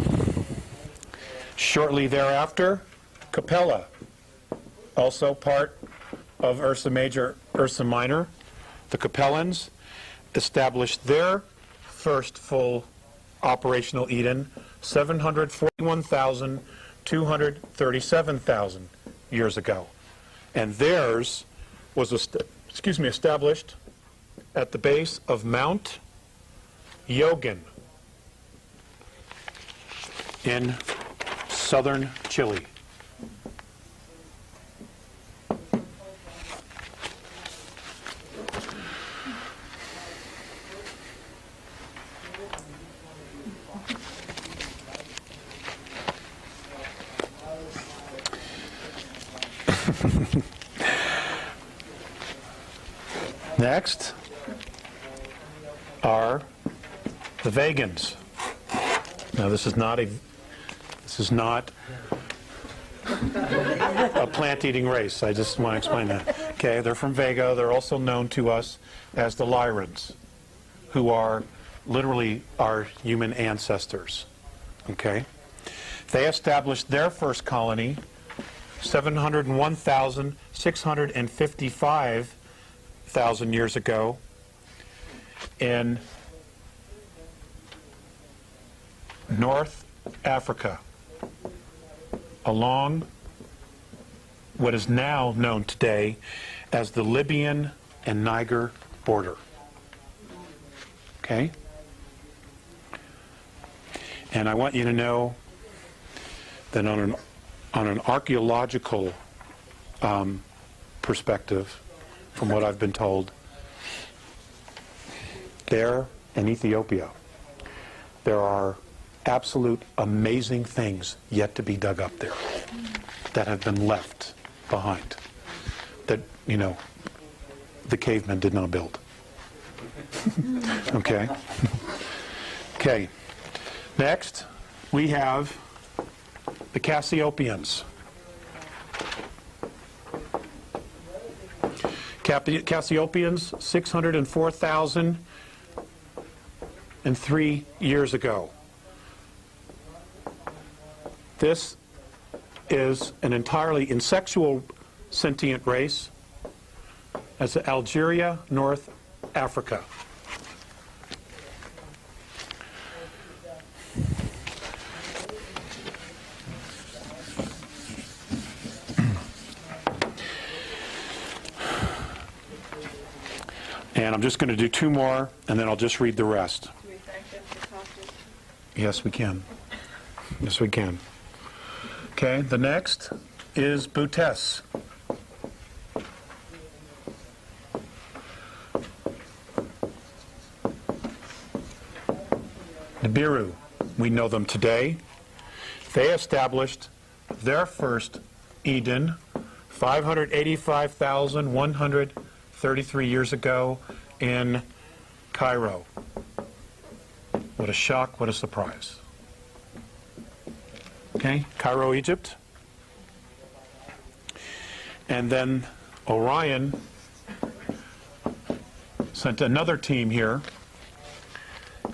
Shortly thereafter, Capella, also part of Ursa Major, Ursa Minor. The Capellans established their first full operational Eden 741,237,000 years ago. And theirs was established at the base of Mount Yogin in southern Chile. Next are the Vegans. Now this is not a plant-eating race. I just want to explain that. Okay, they're from Vega. They're also known to us as the Lyrans, who are literally our human ancestors. Okay, they established their first colony 701,655,000 years ago in North Africa, along what is now known today as the Libyan and Niger border. Okay? And I want you to know that on an archaeological perspective, from what I've been told, there in Ethiopia, there are absolute amazing things yet to be dug up there that have been left behind, that, you know, the cavemen did not build. Okay? Okay. Next, we have the Cassiopeans. Cassiopeans, 604,003 years ago. This is an entirely insexual sentient race as Algeria, North Africa. And I'm just going to do two more, and then I'll just read the rest. Do we thank them for talking? Yes, we can. Yes, we can. Okay, the next is Butes. Nibiru, we know them today. They established their first Eden 585,133 years ago in Cairo. What a shock, what a surprise. Okay, Cairo, Egypt. And then Orion sent another team here,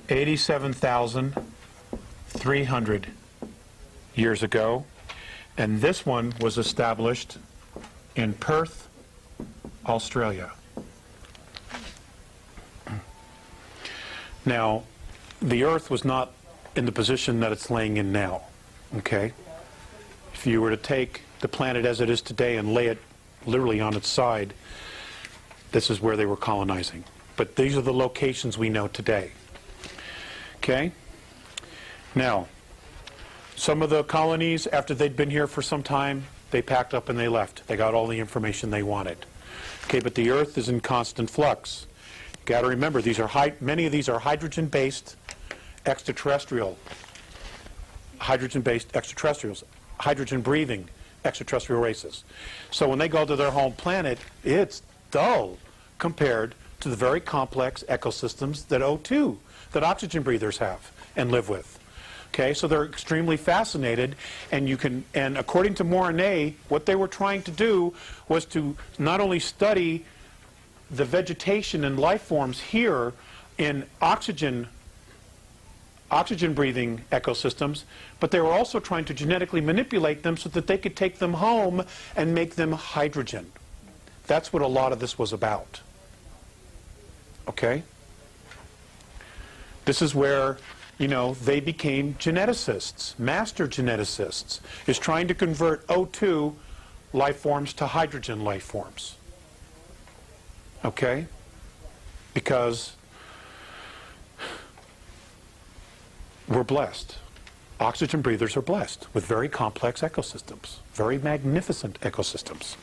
87,300 years ago. And this one was established in Perth, Australia. Now, the Earth was not in the position that it's laying in now, okay? If you were to take the planet as it is today and lay it literally on its side, this is where they were colonizing. But these are the locations we know today. Okay? Now, some of the colonies, after they'd been here for some time, they packed up and they left. They got all the information they wanted. Okay, but the Earth is in constant flux. You got to remember, many of these are hydrogen-based extraterrestrials, hydrogen-breathing extraterrestrial races. So when they go to their home planet, it's dull compared to the very complex ecosystems that O2, that oxygen breathers have and live with. Okay, so they're extremely fascinated, and according to Mornay, what they were trying to do was to not only study the vegetation and life forms here in oxygen breathing ecosystems, but they were also trying to genetically manipulate them so that they could take them home and make them hydrogen. That's what a lot of this was about. Okay? This is where, you know, they became geneticists, master geneticists, is trying to convert O2 life forms to hydrogen life forms. Okay? Because we're blessed. Oxygen breathers are blessed with very complex ecosystems, very magnificent ecosystems.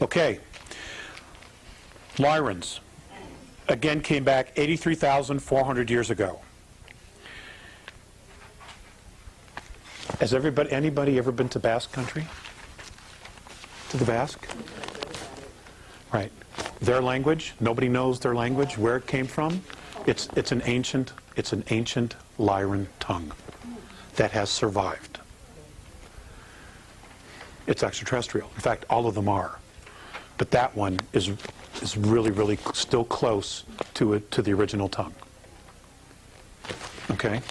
Okay. Lyrans, again, came back 83,400 years ago. Has anybody ever been to Basque country? To the Basque? Right. Their language, nobody knows their language, where it came from. It's an ancient Lyran tongue that has survived. It's extraterrestrial. In fact, all of them are. But that one is really, really still close to the original tongue. Okay?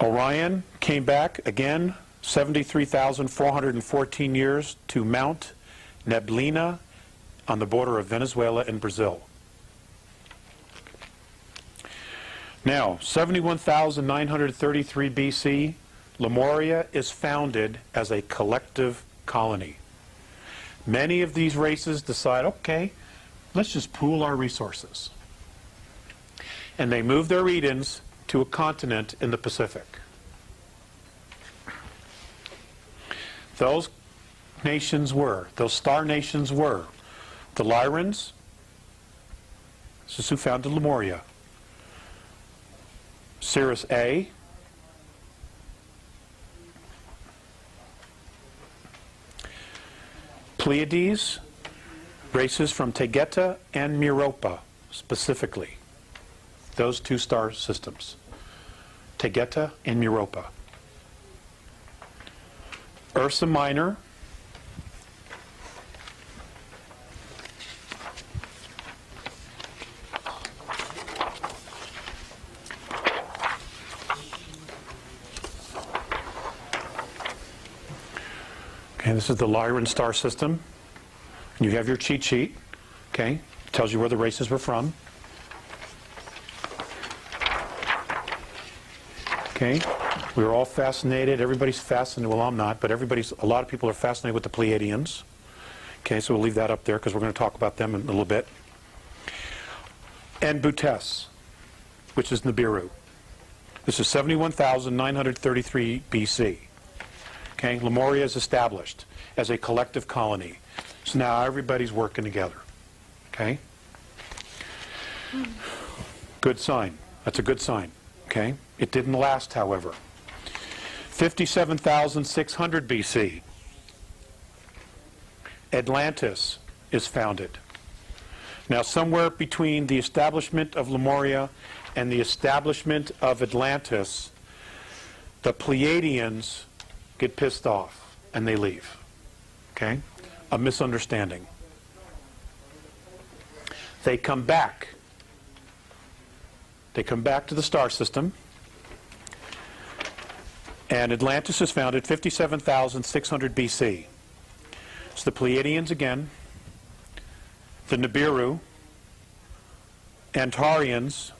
Orion Came back again, 73,414 years to Mount Neblina on the border of Venezuela and Brazil. Now, 71,933 BC, Lemuria is founded as a collective colony. Many of these races decide, okay, let's just pool our resources. And they move their Edens to a continent in the Pacific. Those star nations were the Lyrans, this is who founded Lemuria, Cirrus A, Pleiades, races from Tegeta and Meropa, specifically. Those two star systems, Tegeta and Meropa. Ursa Minor, okay, this is the Lyran star system. You have your cheat sheet, okay? It tells you where the races were from. Okay, we were all fascinated. Everybody's fascinated. Well, I'm not, but a lot of people are fascinated with the Pleiadians. Okay, so we'll leave that up there because we're going to talk about them in a little bit. And Butes, which is Nibiru. This is 71,933 BC. Okay, Lemuria is established as a collective colony. So now everybody's working together. Okay? Good sign. That's a good sign. Okay? It didn't last, however. 57,600 BC. Atlantis is founded. Now, somewhere between the establishment of Lemuria and the establishment of Atlantis, the Pleiadians get pissed off and they leave. Okay? A misunderstanding. They come back. They come back to the star system. And Atlantis is founded 57,600 BC. It's the Pleiadians again, the Nibiru, Antarians,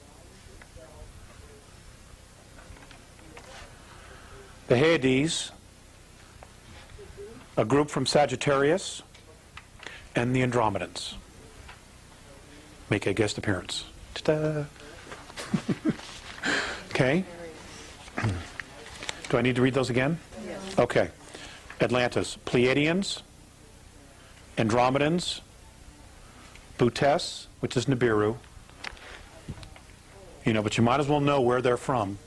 the Hyades, a group from Sagittarius, and the Andromedans make a guest appearance. Ta-da! Okay. Do I need to read those again? Yes. Okay. Atlantis, Pleiadians, Andromedans, Butes, which is Nibiru. You know, but you might as well know where they're from.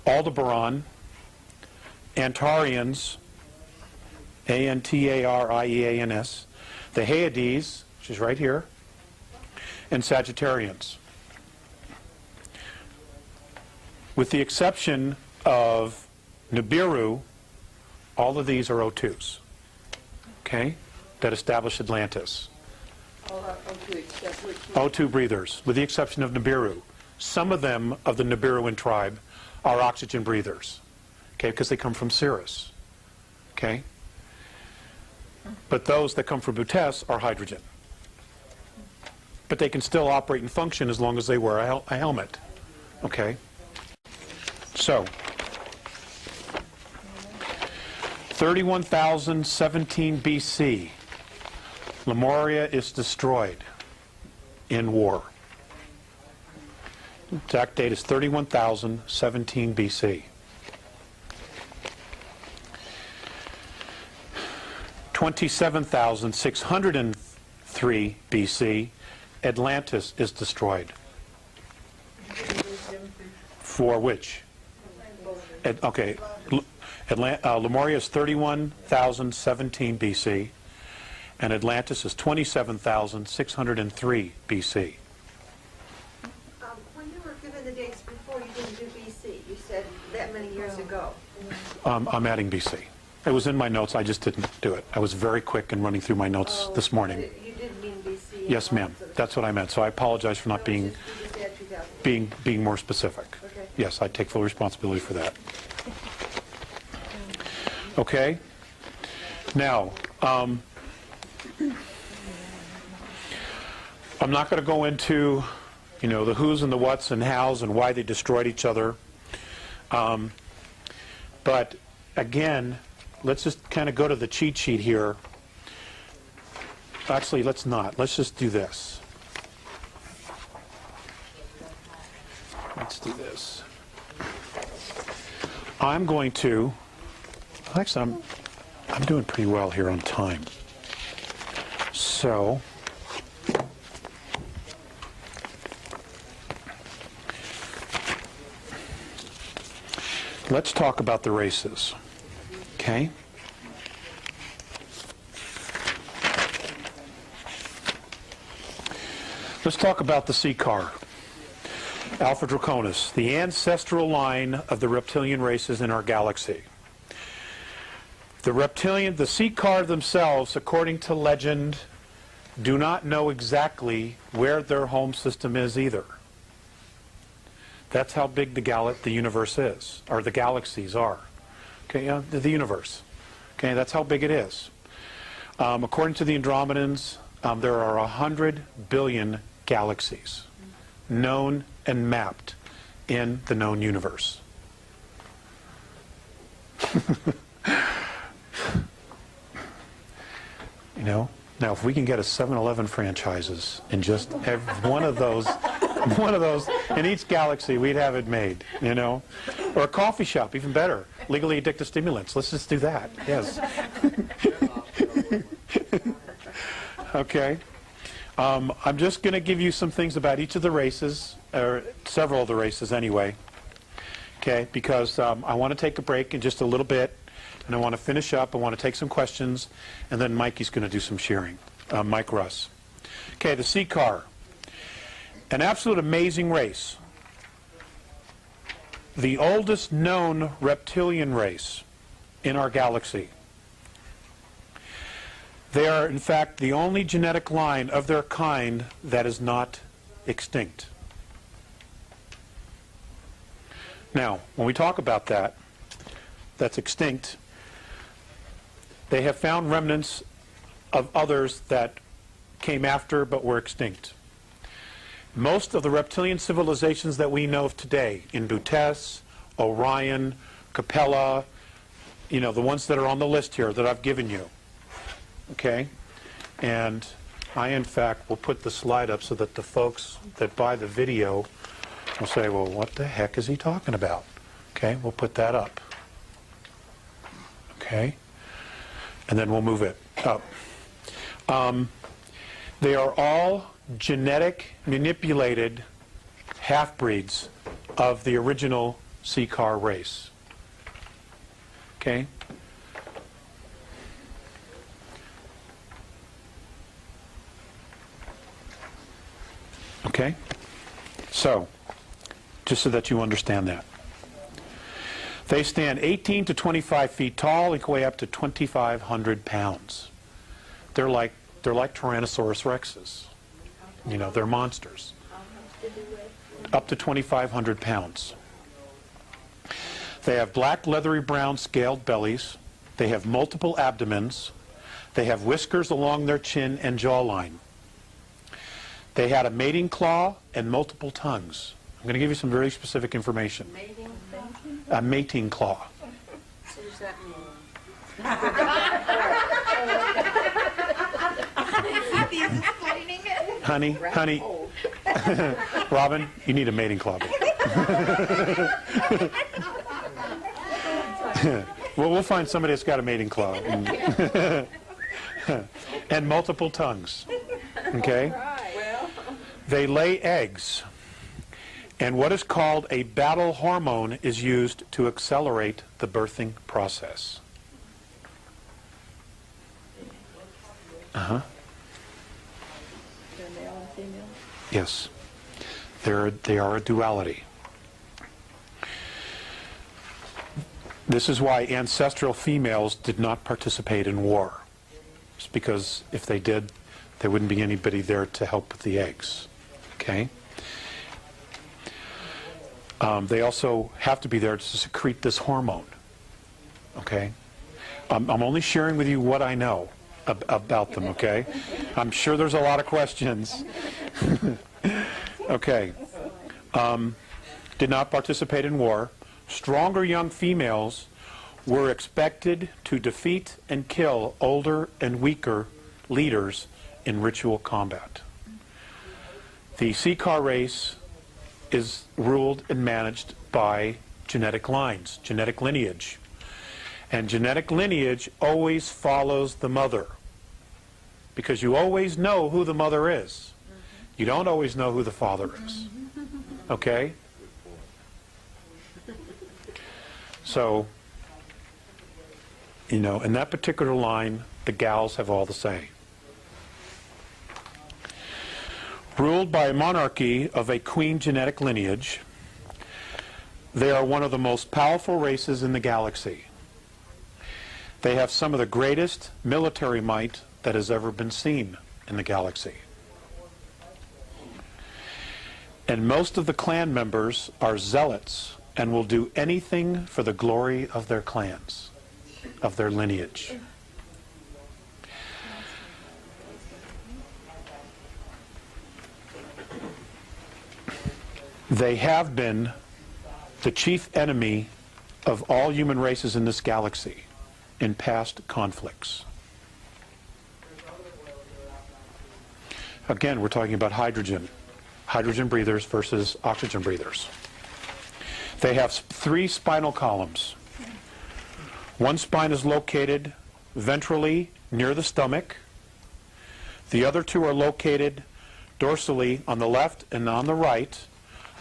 Aldebaran, Antarians, Antarieans, the Hyades, which is right here, and Sagittarians. With the exception of Nibiru, all of these are O2s, okay, that establish Atlantis. O2 except which O2 breathers, with the exception of Nibiru. Some of them, of the Nibiruan tribe, are oxygen breathers, okay, because they come from Cirrus, okay? But those that come from Butes are hydrogen. But they can still operate and function as long as they wear a helmet, okay? So, 31,017 BC, Lemuria is destroyed in war. Exact date is 31,017 BC. 27,603 BC, Atlantis is destroyed. For which? Okay, Lemuria is 31,017 BC, and Atlantis is 27,603 BC. When you were given the dates before, you didn't do BC. You said that many years ago. I'm adding BC. It was in my notes, I just didn't do it. I was very quick in running through my notes this morning. You did mean BC. Yes, ma'am. That's what I meant. So I apologize for not being more specific. Okay. Yes, I take full responsibility for that. Okay? Now, I'm not going to go into, the who's and the what's and how's and why they destroyed each other. But again, let's just kind of go to the cheat sheet here. Actually, let's not. Let's just do this. Let's do this. I'm going to, actually, I'm doing pretty well here on time. So, let's talk about the races. Okay? Let's talk about the sea car. Alpha Draconis, the ancestral line of the reptilian races in our galaxy. The sea car themselves, according to legend, do not know exactly where their home system is either. That's how big the universe is, or the galaxies are. Okay, the universe. Okay, that's how big it is. According to the Andromedans, there are 100 billion galaxies known and mapped in the known universe. Now if we can get a 7-Eleven franchises in just one of those in each galaxy, we'd have it made, Or a coffee shop, even better. Legally addictive stimulants. Let's just do that. Yes. Okay. I'm just going to give you some things about each of the races, or several of the races anyway. Okay, because I want to take a break in just a little bit, and I want to finish up. I want to take some questions, and then Mikey's going to do some sharing. Mike Russ. Okay, the sea car. An absolute amazing race. The oldest known reptilian race in our galaxy. They are, in fact, the only genetic line of their kind that is not extinct. Now, when we talk about that's extinct, they have found remnants of others that came after but were extinct. Most of the reptilian civilizations that we know of today, in Butes, Orion, Capella, the ones that are on the list here that I've given you. Okay? And I, in fact, will put the slide up so that the folks that buy the video will say, well, what the heck is he talking about? Okay, we'll put that up. Okay? And then we'll move it up. They are all genetic manipulated half-breeds of the original sea car race. Okay? Okay? So, just so that you understand that. They stand 18 to 25 feet tall and can weigh up to 2,500 pounds. They're like Tyrannosaurus rexes. They're monsters. Up to 2,500 pounds. They have black, leathery brown scaled bellies. They have multiple abdomens. They have whiskers along their chin and jawline. They had a mating claw and multiple tongues. I'm going to give you some very specific information. A mating claw. What does that mean? Honey, Robin, you need a mating claw. Well, we'll find somebody that's got a mating claw. And multiple tongues. Okay? They lay eggs. And what is called a battle hormone is used to accelerate the birthing process. They're male and female? Yes. They are a duality. This is why ancestral females did not participate in war. It's because if they did, there wouldn't be anybody there to help with the eggs. Okay? They also have to be there to secrete this hormone. Okay? I'm only sharing with you what I know about them, okay? I'm sure there's a lot of questions. Okay. Did not participate in war. Stronger young females were expected to defeat and kill older and weaker leaders in ritual combat. The Seacar race is ruled and managed by genetic lines, genetic lineage. And genetic lineage always follows the mother, because you always know who the mother is. You don't always know who the father is. Okay? So, you know, in that particular line, the gals have all the say. Ruled by a monarchy of a queen genetic lineage, they are one of the most powerful races in the galaxy. They have some of the greatest military might that has ever been seen in the galaxy. And most of the clan members are zealots and will do anything for the glory of their clans, of their lineage. They have been the chief enemy of all human races in this galaxy in past conflicts. Again, we're talking about hydrogen breathers versus oxygen breathers. They have 3 spinal columns. One spine is located ventrally near the stomach. The other 2 are located dorsally on the left and on the right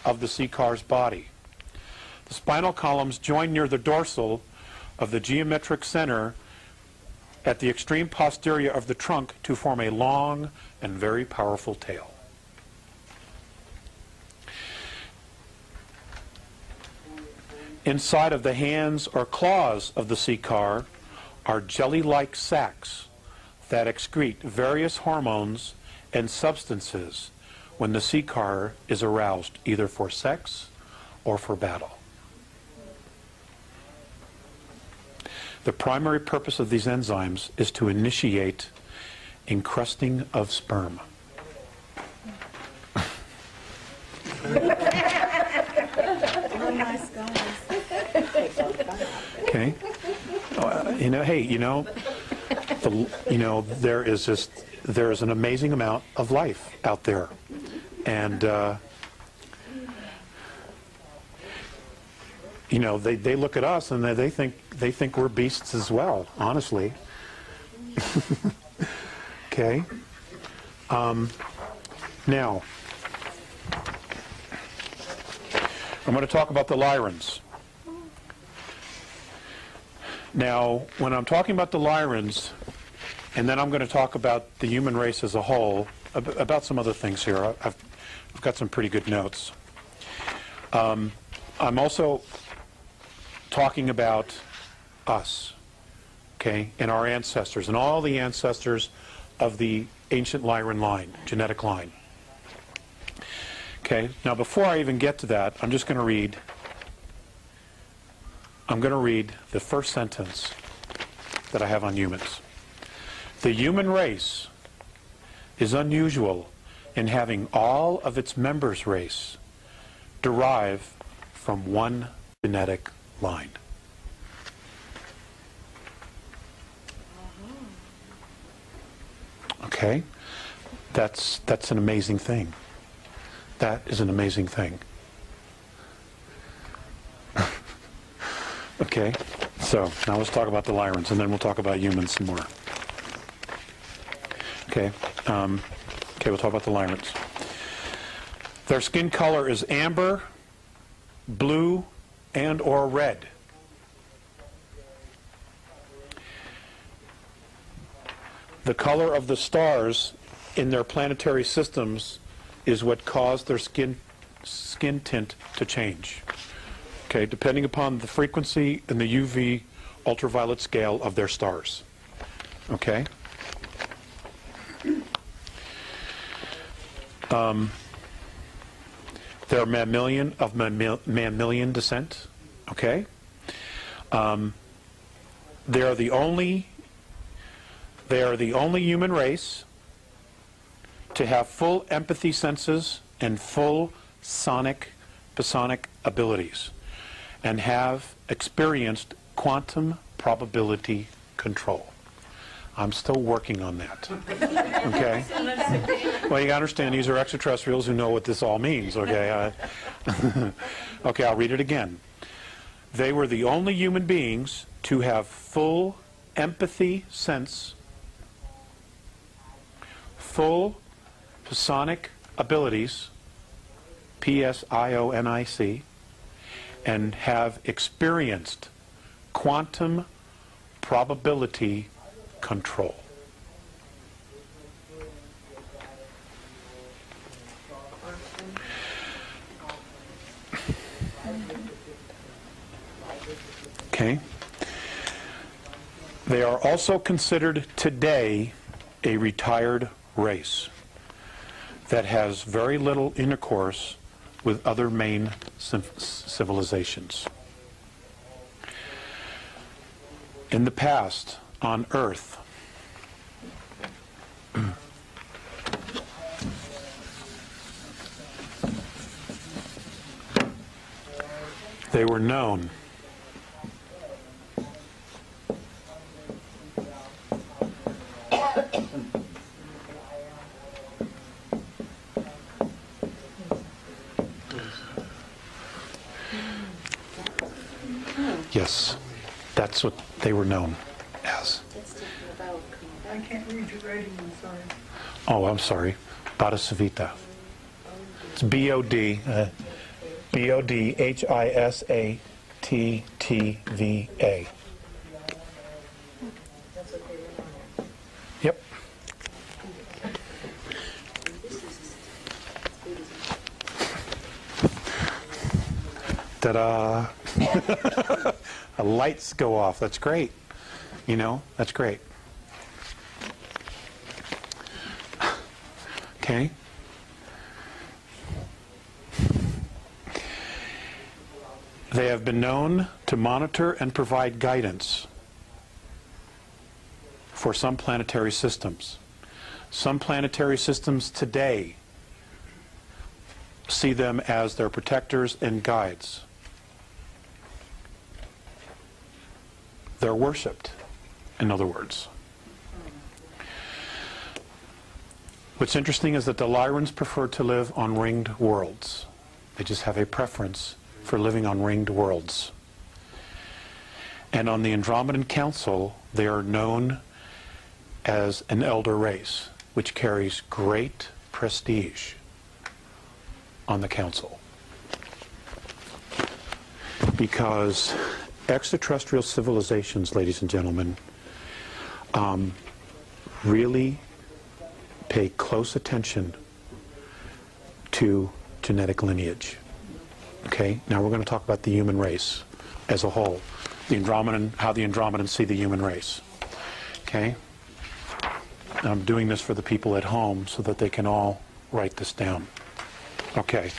of the Seacar's body. The spinal columns join near the dorsal of the geometric center at the extreme posterior of the trunk to form a long and very powerful tail. Inside of the hands or claws of the Seacar are jelly-like sacs that excrete various hormones and substances when the Seacar is aroused, either for sex or for battle. The primary purpose of these enzymes is to initiate encrusting of sperm. Okay. You know, hey, you know, there is an amazing amount of life out there, and you know, they look at us and they think we're beasts as well. Honestly. Okay. Now, I'm going to talk about the Lyrans. Now, when I'm talking about the Lyrans, and then I'm going to talk about the human race as a whole, about some other things here. I've got some pretty good notes. I'm also talking about us, okay, and our ancestors, and all the ancestors of the ancient Lyran line, genetic line. Okay, now before I even get to that, I'm going to read the first sentence that I have on humans. The human race is unusual in having all of its members' race derive from one genetic line. Okay? That's an amazing thing. That is an amazing thing. Okay, so now let's talk about the Lyrans, and then we'll talk about humans some more. Okay, we'll talk about the Lyrans. Their skin color is amber, blue, and or red. The color of the stars in their planetary systems is what caused their skin tint to change. Okay, depending upon the frequency and the UV ultraviolet scale of their stars. Okay? They're mammalian of mammalian descent. Okay. They are the only human race to have full empathy senses and full psionic abilities, and have experienced quantum probability control. I'm still working on that. Okay? Well, you gotta understand, these are extraterrestrials who know what this all means, okay? Okay, I'll read it again. They were the only human beings to have full empathy sense, full psionic abilities, Psionic, and have experienced quantum probability control. Okay. They are also considered today a retired race that has very little intercourse with other main civilizations. In the past, on Earth, they were known Yes, that's what they were known as. I can't read your writing, I'm sorry. Oh, I'm sorry. Bodhisattva. It's B-O-D-H-I-S-A-T-T-V-A. Yep. Ta-da! Lights go off. That's great. You know, that's great. Okay. They have been known to monitor and provide guidance for some planetary systems. Some planetary systems today see them as their protectors and guides. They're worshipped, in other words. What's interesting is that the Lyrans prefer to live on ringed worlds. They just have a preference for living on ringed worlds. And on the Andromedan Council, they are known as an elder race, which carries great prestige on the council. Because extraterrestrial civilizations, ladies and gentlemen, really pay close attention to genetic lineage. Okay, now we're going to talk about the human race as a whole. The Andromedan, how the Andromedans see the human race. Okay? I'm doing this for the people at home so that they can all write this down. Okay.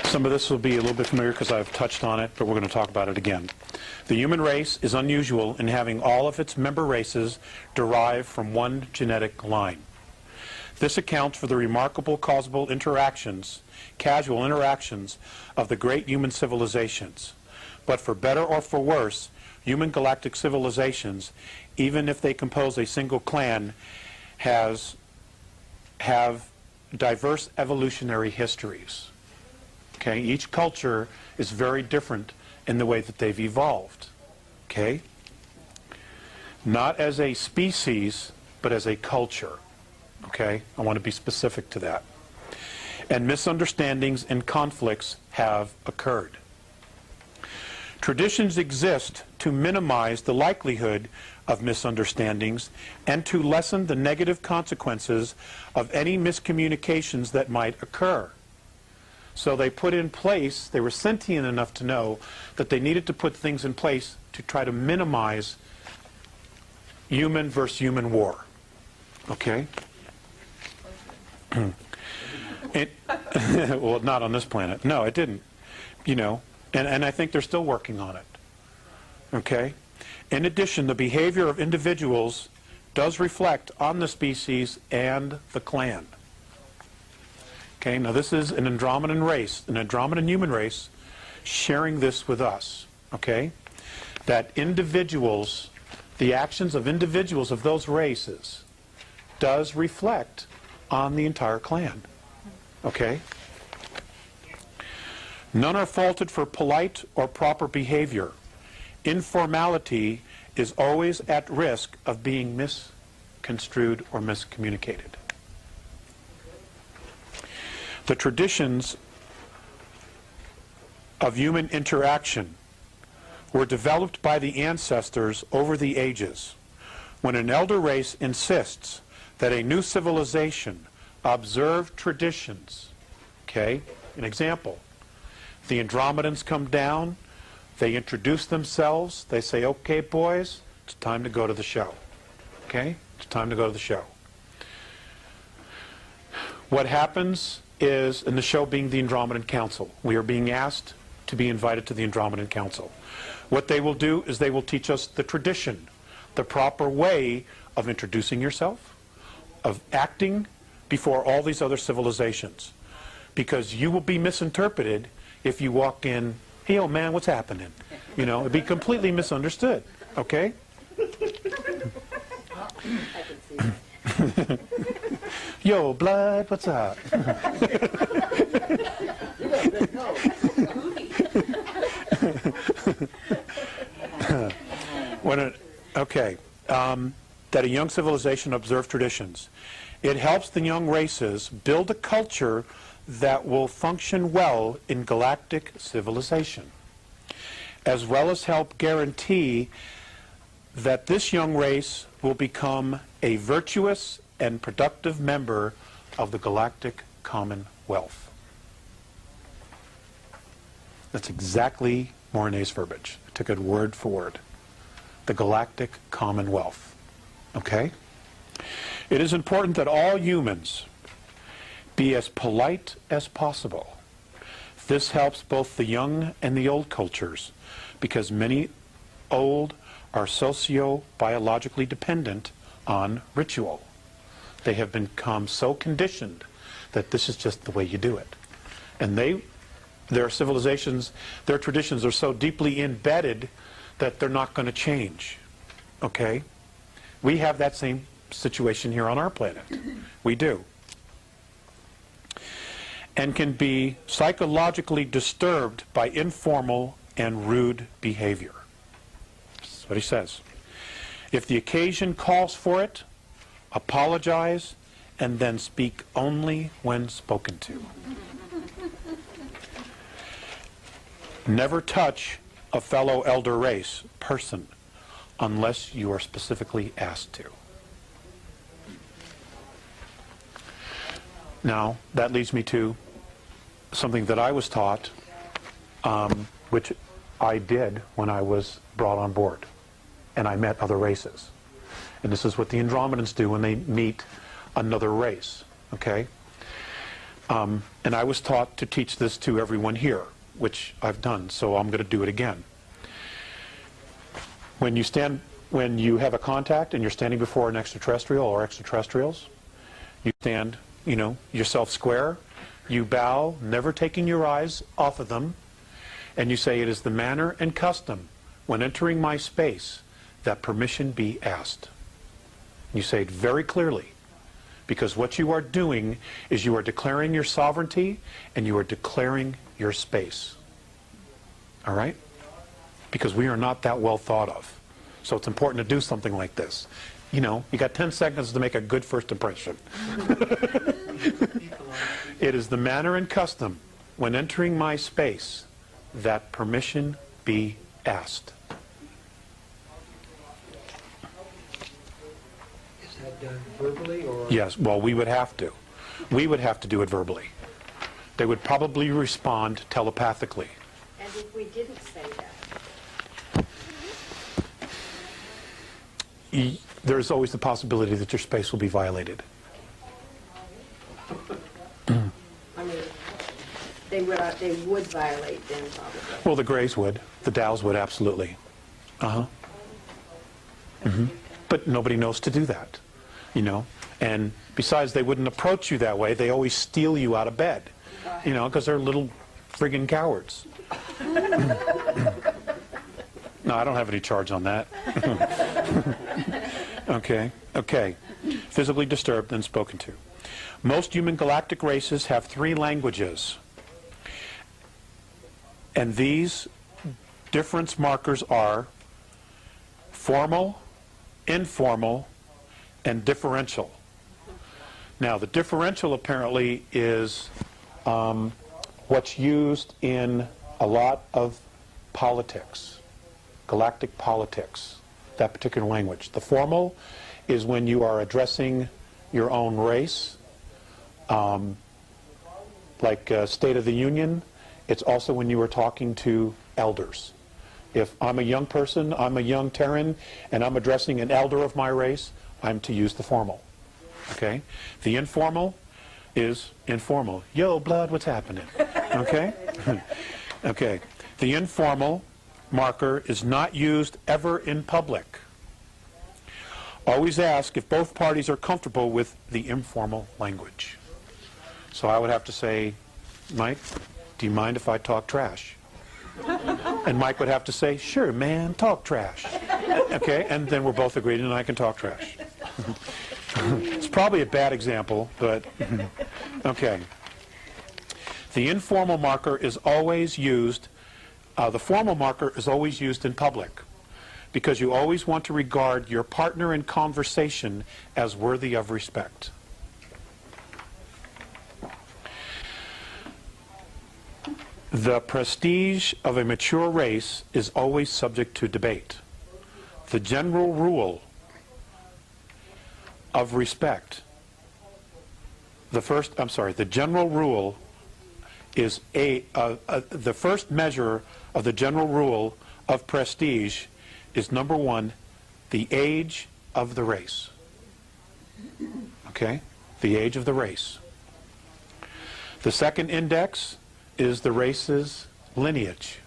Some of this will be a little bit familiar because I've touched on it, but we're going to talk about it again. The human race is unusual in having all of its member races derive from one genetic line. This accounts for the remarkable causal interactions, casual interactions of the great human civilizations. But for better or for worse, human galactic civilizations, even if they compose a single clan, have diverse evolutionary histories. Okay, each culture is very different in the way that they've evolved. Okay? Not as a species, but as a culture. Okay? I want to be specific to that. And misunderstandings and conflicts have occurred. Traditions exist to minimize the likelihood of misunderstandings and to lessen the negative consequences of any miscommunications that might occur. So they put in place, they were sentient enough to know that they needed to put things in place to try to minimize human versus human war. Okay? Well, not on this planet. No, it didn't. You know, and I think they're still working on it. Okay? In addition, the behavior of individuals does reflect on the species and the clan. Okay, now this is an Andromedan race, an Andromedan human race, sharing this with us. Okay? That individuals, the actions of individuals of those races, does reflect on the entire clan. Okay? None are faulted for polite or proper behavior. Informality is always at risk of being misconstrued or miscommunicated. The traditions of human interaction were developed by the ancestors over the ages. When an elder race insists that a new civilization observe traditions, okay, an example, the Andromedans come down, they introduce themselves, they say, okay boys, it's time to go to the show. Okay? It's time to go to the show. What happens is, in the show being the Andromedan Council, we are being asked to be invited to the Andromedan Council. What they will do is they will teach us the tradition, the proper way of introducing yourself, of acting before all these other civilizations. Because you will be misinterpreted if you walk in, hey, old man, what's happening? You know, it'd be completely misunderstood. Okay? Yo, blood, what's up? That a young civilization observe traditions. It helps the young races build a culture that will function well in galactic civilization, as well as help guarantee that this young race will become a virtuous and productive member of the galactic commonwealth. That's exactly Mornay's verbiage. I took it word for word. The galactic commonwealth. Okay? It is important that all humans be as polite as possible. This helps both the young and the old cultures, because many old are socio-biologically dependent on ritual. They have become so conditioned that this is just the way you do it. And their civilizations, their traditions are so deeply embedded that they're not going to change. Okay? We have that same situation here on our planet. We do. And can be psychologically disturbed by informal and rude behavior. That's what he says. If the occasion calls for it, apologize, and then speak only when spoken to. Never touch a fellow elder race person unless you are specifically asked to. Now, that leads me to something that I was taught, which I did when I was brought on board, and I met other races. And this is what the Andromedans do when they meet another race, okay? And I was taught to teach this to everyone here, which I've done, so I'm going to do it again. When you have a contact and you're standing before an extraterrestrial or extraterrestrials, you stand, you know, yourself square, you bow, never taking your eyes off of them, and you say, it is the manner and custom when entering my space that permission be asked. You say it very clearly, because what you are doing is you are declaring your sovereignty and you are declaring your space. All right? Because we are not that well thought of. So it's important to do something like this. You know, you got 10 seconds to make a good first impression. It is the manner and custom when entering my space that permission be asked. Is that done verbally or? Yes, well, we would have to. We would have to do it verbally. They would probably respond telepathically. And if we didn't say that? there's always the possibility that your space will be violated. I mean, they would violate then probably. Well, the Grays would. The Dows would, absolutely. Uh-huh. But nobody knows to do that, you know. And besides, they wouldn't approach you that way. They always steal you out of bed, you know, because they're little friggin' cowards. No, I don't have any charge on that. Okay. Physically disturbed and spoken to. Most human galactic races have 3 languages. And these difference markers are formal, informal, and differential. Now, the differential apparently is what's used in a lot of politics, galactic politics, that particular language. The formal is when you are addressing your own race, like State of the Union. It's also when you are talking to elders. If I'm a young person, I'm a young Terran, and I'm addressing an elder of my race, I'm to use the formal. Okay? The informal is informal. Yo, blood, what's happening? Okay? Okay. The informal marker is not used ever in public. Always ask if both parties are comfortable with the informal language. So I would have to say, Mike, do you mind if I talk trash? And Mike would have to say, sure, man, talk trash. Okay, and then we're both agreed and I can talk trash. It's probably a bad example, but okay. The informal marker is always used, the formal marker is always used in public because you always want to regard your partner in conversation as worthy of respect. The prestige of a mature race is always subject to debate. The general rule of respect, the general rule is the first measure of the general rule of prestige is number 1, the age of the race. Okay? The age of the race. The second index is the race's lineage.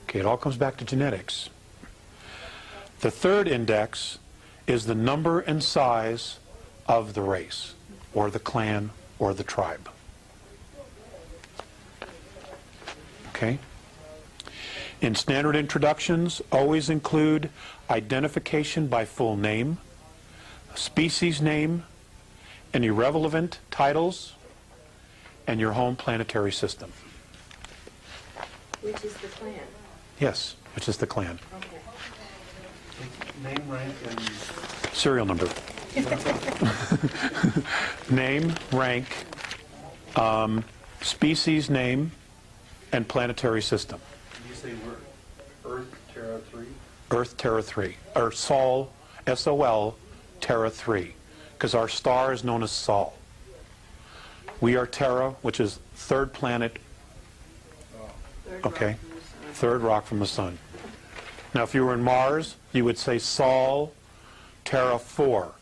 Okay, it all comes back to genetics. The third index is the number and size of the race, or the clan, or the tribe. Okay? In standard introductions, always include identification by full name, species name, and irrelevant titles, and your home planetary system. Which is the clan? Yes, which is the clan. Okay. name, rank, and Serial number. Name, rank, species name, and planetary system. did you say we're Earth, Terra 3? Earth, Terra 3. Or Sol, S-O-L, Terra 3. Because our star is known as Sol. We are Terra, which is third planet, okay? Third rock from the sun. Now, if you were in Mars, you would say Sol, Terra 4.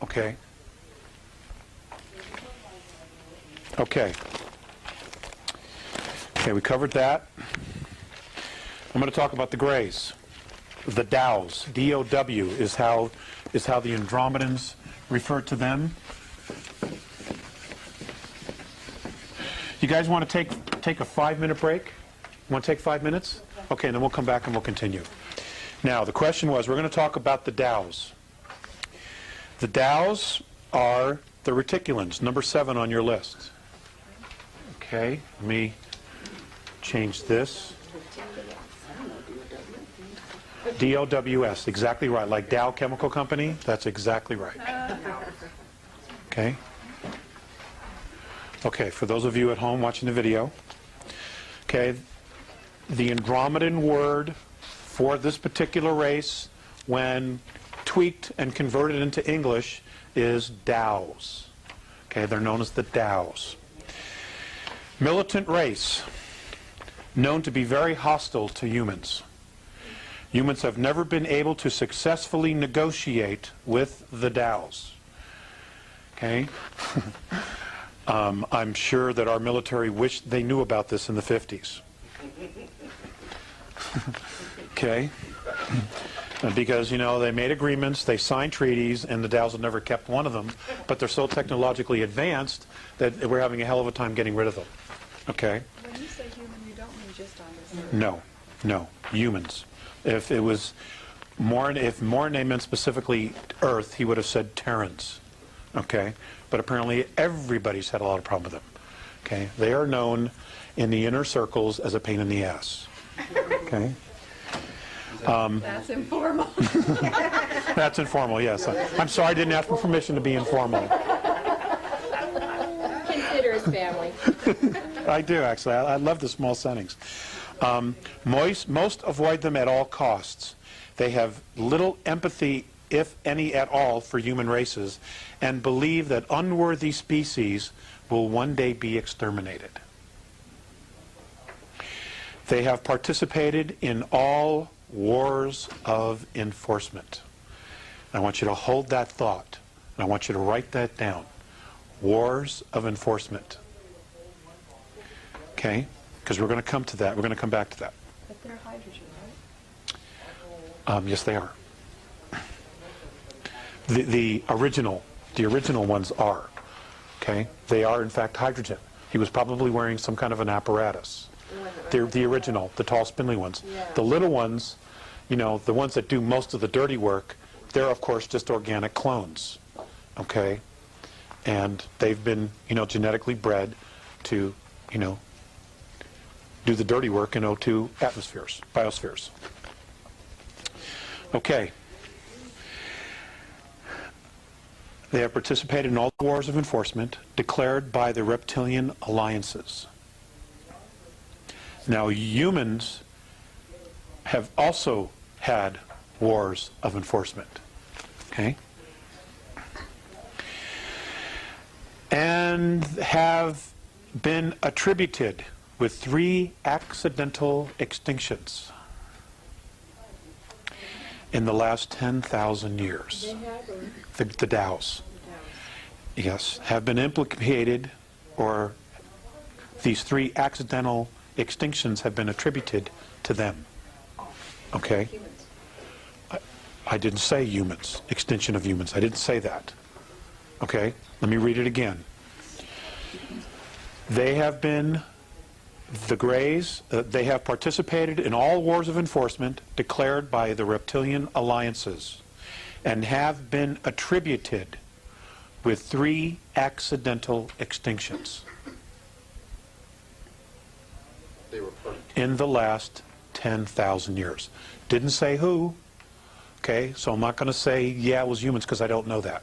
Okay? Okay. Okay, we covered that. I'm going to talk about the Greys. The Dows. D-O-W is how the Andromedans refer to them. You guys want to take a 5-minute break? Want to take 5 minutes? Okay, and then we'll come back and we'll continue. Now, the question was, we're going to talk about the Dows. The Dows are the reticulans, number 7 on your list. Okay, let me change this. D-O-W-S, exactly right. Like Dow Chemical Company, that's exactly right. Okay. Okay, for those of you at home watching the video, okay, the Andromedan word for this particular race, when tweaked and converted into English, is Dows. Okay, they're known as the Dows. Militant race, known to be very hostile to humans. Humans have never been able to successfully negotiate with the Taos. Okay? I'm sure that our military wished they knew about this in the 50s. Okay? Because, you know, they made agreements, they signed treaties, and the Taos have never kept one of them, but they're so technologically advanced that we're having a hell of a time getting rid of them. Okay? When you say human, you don't mean just on this earth. No, no, humans. If it was if Mornay meant specifically Earth, he would have said Terrans. Okay? But apparently everybody's had a lot of problem with them. Okay? They are known in the inner circles as a pain in the ass. Okay? That's informal. That's informal, yes. I'm sorry I didn't ask for permission to be informal. Consider his family. I do, actually. I love the small settings. Most avoid them at all costs. They have little empathy, if any at all, for human races, and believe that unworthy species will one day be exterminated. They have participated in all wars of enforcement. I want you to hold that thought, and I want you to write that down. Wars of enforcement. Okay? Because we're going to come to that. We're going to come back to that. But they're hydrogen, right? Yes, they are. The original ones are. Okay? They are, in fact, hydrogen. He was probably wearing some kind of an apparatus. The original, the tall, spindly ones. Yeah. The little ones, you know, the ones that do most of the dirty work, they're, of course, just organic clones. Okay? And they've been, you know, genetically bred to, you know, do the dirty work in O2 atmospheres, biospheres. Okay. They have participated in all the wars of enforcement declared by the reptilian alliances. Now, humans have also had wars of enforcement. Okay? And have been attributed with 3 accidental extinctions in the last 10,000 years. The Taos. Yes, have been implicated, or these 3 accidental extinctions have been attributed to them. Okay? I didn't say humans, extinction of humans. I didn't say that. Okay? Let me read it again. They have been, the Greys, they have participated in all wars of enforcement declared by the reptilian alliances and have been attributed with 3 accidental extinctions They were part in the last 10,000 years. Didn't say who. Okay, so I'm not going to say, yeah, it was humans, because I don't know that.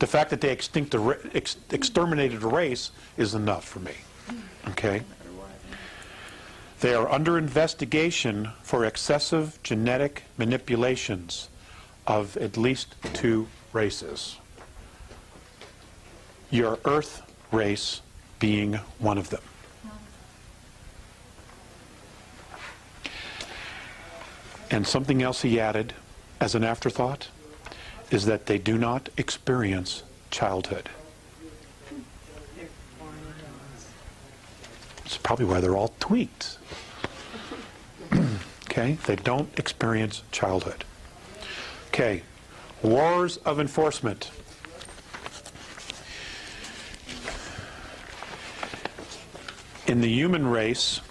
The fact that they exterminated a race is enough for me. Okay? They are under investigation for excessive genetic manipulations of at least 2 races. Your Earth race being one of them. And something else he added as an afterthought is that they do not experience childhood. It's probably why they're all tweaked. Okay? They don't experience childhood. Okay. Wars of enforcement. In the human race,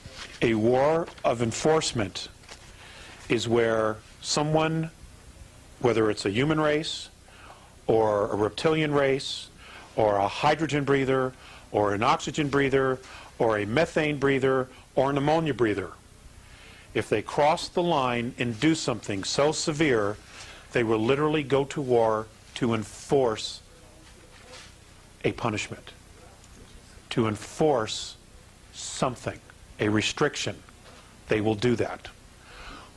a war of enforcement is where someone, whether it's a human race or a reptilian race or a hydrogen breather or an oxygen breather or a methane breather or an ammonia breather, if they cross the line and do something so severe, they will literally go to war to enforce a punishment, to enforce something, a restriction. They will do that.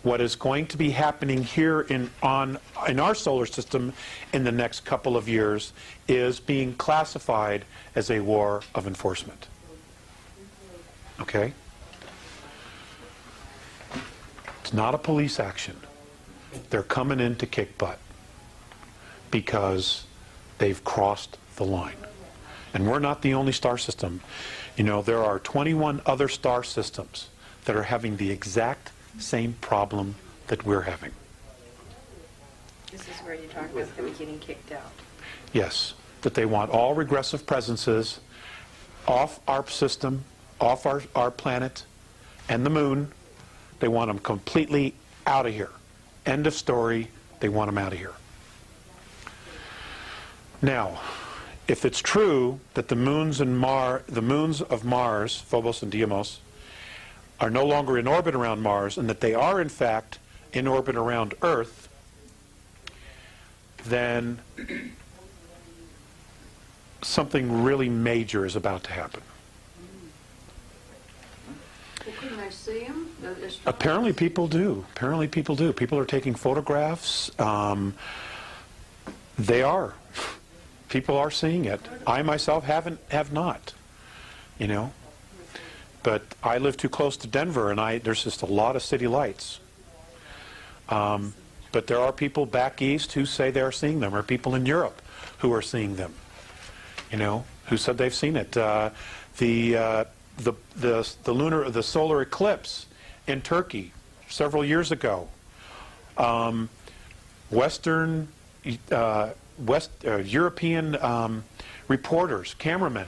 What is going to be happening here in our solar system in the next couple of years is being classified as a war of enforcement. Okay? not a police action. They're coming in to kick butt because they've crossed the line. And we're not the only star system. You know, there are 21 other star systems that are having the exact same problem that we're having. This is where you talk about them getting kicked out. Yes, that they want all regressive presences off our system, off our planet and the moon. They want them completely out of here. End of story. They want them out of here. Now, if it's true that the moons of Mars, Phobos and Deimos, are no longer in orbit around Mars, and that they are in fact in orbit around Earth, then something really major is about to happen. Well, couldn't they see them? Apparently people do. Apparently people do. People are taking photographs. They are. People are seeing it. I myself have not. You know. But I live too close to Denver, and there's just a lot of city lights. But there are people back east who say they're seeing them, or people in Europe who are seeing them. You know, who said they've seen it. The solar eclipse in Turkey several years ago. European reporters, cameramen,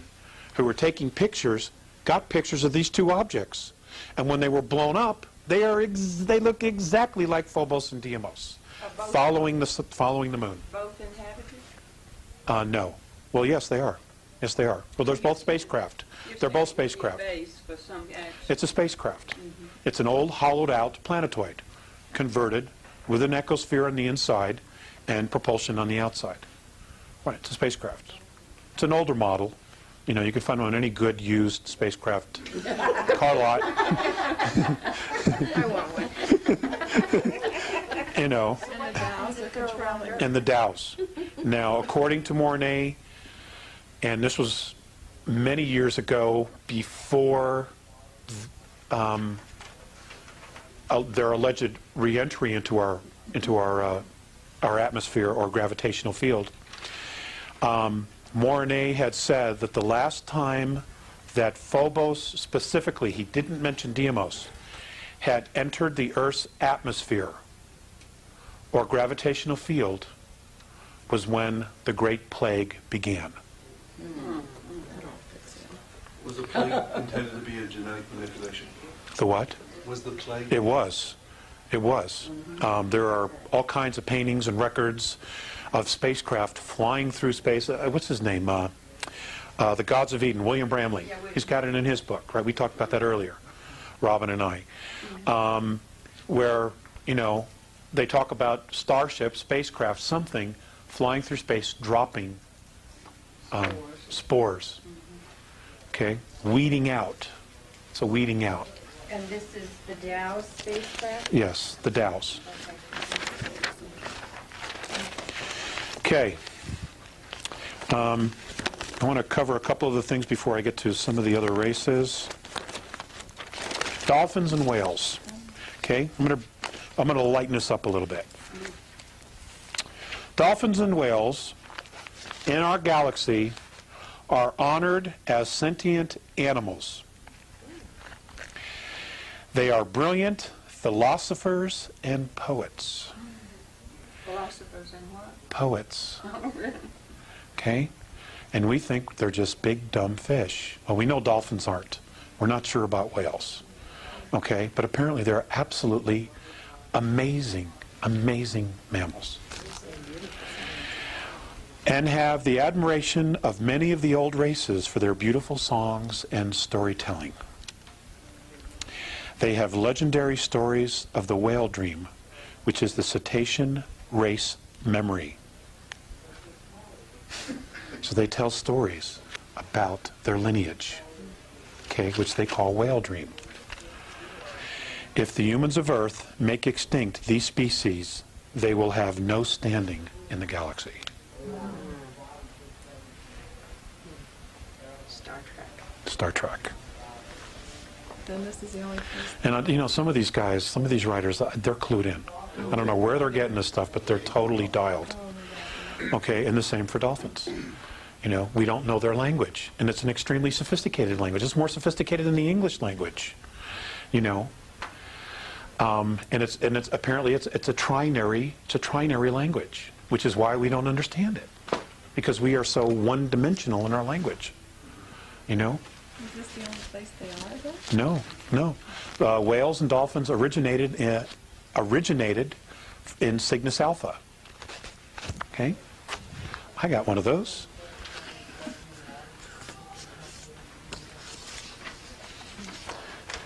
who were taking pictures, got pictures of these two objects, and when they were blown up, they look exactly like Phobos and Deimos, following the moon. Both inhabited? No. Well, yes, they are. Yes, they are. Well, there's both spacecraft. They're both spacecraft. It's a spacecraft. It's an old, hollowed-out planetoid, converted with an ecosphere on the inside and propulsion on the outside. Right, it's a spacecraft. It's an older model. You know, you can find them on any good used spacecraft car lot. I want one. You know, And the Dow's a controller. and the Dows. Now, according to Mornay, and this was many years ago, before their alleged re-entry into our atmosphere or gravitational field, Mornay had said that the last time that Phobos, specifically, he didn't mention Deimos, had entered the Earth's atmosphere or gravitational field was when the Great Plague began. Was the plague intended to be a genetic manipulation? The what? Was the plague? It was. It was. There are all kinds of paintings and records of spacecraft flying through space. What's his name? The Gods of Eden, William Bramley. He's got it in his book, right? We talked about that earlier, Robin and I. Where, you know, they talk about starships, spacecraft, something flying through space, dropping spores. Okay? Weeding out. It's a weeding out. And this is the Dow spacecraft? Yes, the Dows. Okay. I want to cover a couple of the things before I get to some of the other races. Dolphins and whales. Okay? I'm going to lighten this up a little bit. Dolphins and whales in our galaxy are honored as sentient animals. They are brilliant philosophers and poets. Philosophers and what? Poets. Oh, really? Okay? And we think they're just big, dumb fish. Well, we know dolphins aren't. We're not sure about whales. Okay? But apparently they're absolutely amazing, amazing mammals. And have the admiration of many of the old races for their beautiful songs and storytelling. They have legendary stories of the whale dream, which is the cetacean race memory. So they tell stories about their lineage, okay, which they call whale dream. If the humans of Earth make extinct these species, they will have no standing in the galaxy. Star Trek. Star Trek. Then this is the only place. And you know, some of these guys, some of these writers, they're clued in. I don't know where they're getting this stuff, but they're totally dialed. Okay, and the same for dolphins. You know, we don't know their language, and it's an extremely sophisticated language. It's more sophisticated than the English language. You know, and it's apparently it's a trinary language, which is why we don't understand it, because we are so one-dimensional in our language. You know. Is this the only place they are, though? No, no. Whales and dolphins originated in Cygnus Alpha. Okay, I got one of those.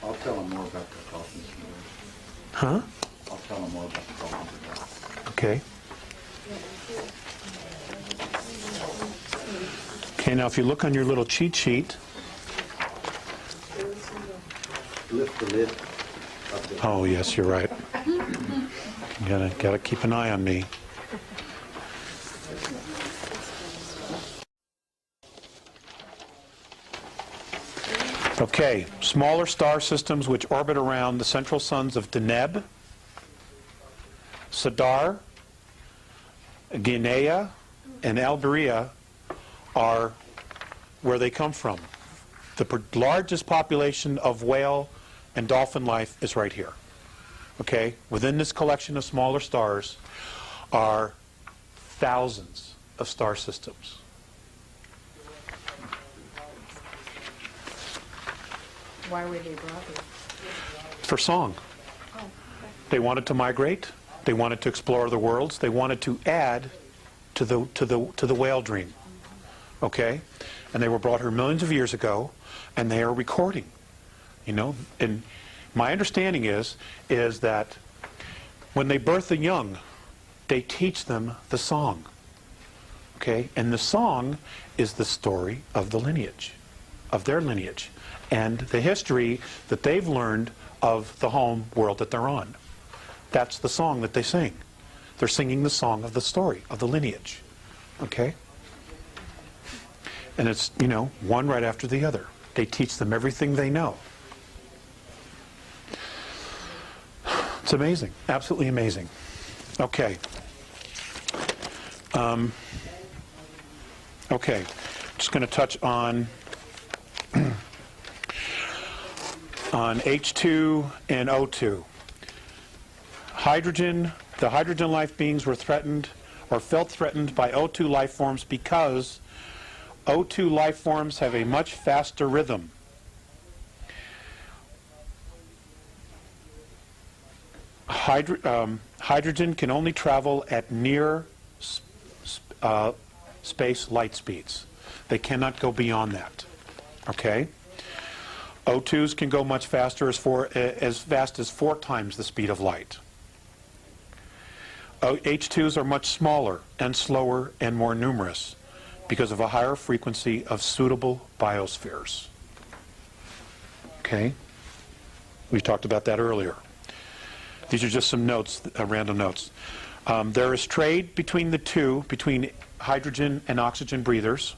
I'll tell them more about the dolphins. Huh? I'll tell them more about the dolphins. Okay. Okay, now if you look on your little cheat sheet. Lift the lid of the... Oh, yes, you're right. You gotta keep an eye on me. Okay, smaller star systems which orbit around the central suns of Deneb, Sadar, Guinea, and Alberia are where they come from. The largest population of whale and dolphin life is right here. Okay? Within this collection of smaller stars are thousands of star systems. Why were they brought here? For song. They wanted to migrate. They wanted to explore the worlds. They wanted to add to the whale dream. Okay? And they were brought here millions of years ago, and they are recording. You know, and my understanding is that when they birth the young, they teach them the song. Okay? And the song is the story of the lineage, of their lineage, and the history that they've learned of the home world that they're on. That's the song that they sing. They're singing the song of the story, of the lineage. Okay? And it's, you know, one right after the other. They teach them everything they know. It's amazing. Absolutely amazing. Okay. Okay. Just going to touch on H2 and O2. Hydrogen, the hydrogen life beings were threatened or felt threatened by O2 life forms because O2 life forms have a much faster rhythm. Hydrogen can only travel at near space light speeds. They cannot go beyond that. Okay? O2s can go much faster, as fast as 4 times the speed of light. H2s are much smaller and slower and more numerous because of a higher frequency of suitable biospheres. Okay? We talked about that earlier. These are just some notes, random notes. There is trade between the two, between hydrogen and oxygen breathers.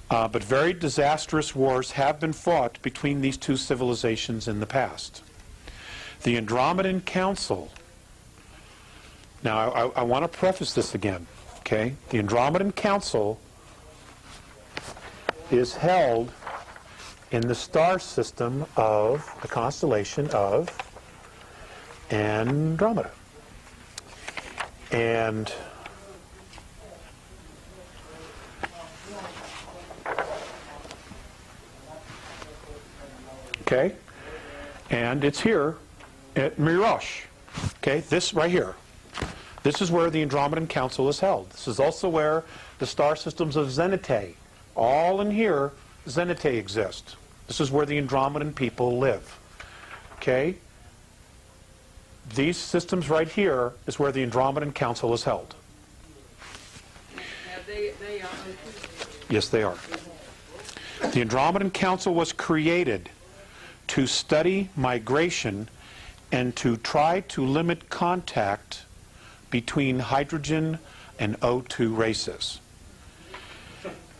But very disastrous wars have been fought between these two civilizations in the past. The Andromedan Council, now I want to preface this again, okay? The Andromedan Council is held in the star system of the constellation of Andromeda. And okay, and it's here at Mirosh. Okay, this right here. This is where the Andromedan Council is held. This is also where the star systems of Zenitae, all in here, Zenitae exist. This is where the Andromedan people live. Okay? These systems right here is where the Andromedan Council is held. Now, they are O2. Yes, they are. The Andromedan Council was created to study migration and to try to limit contact between hydrogen and O2 races,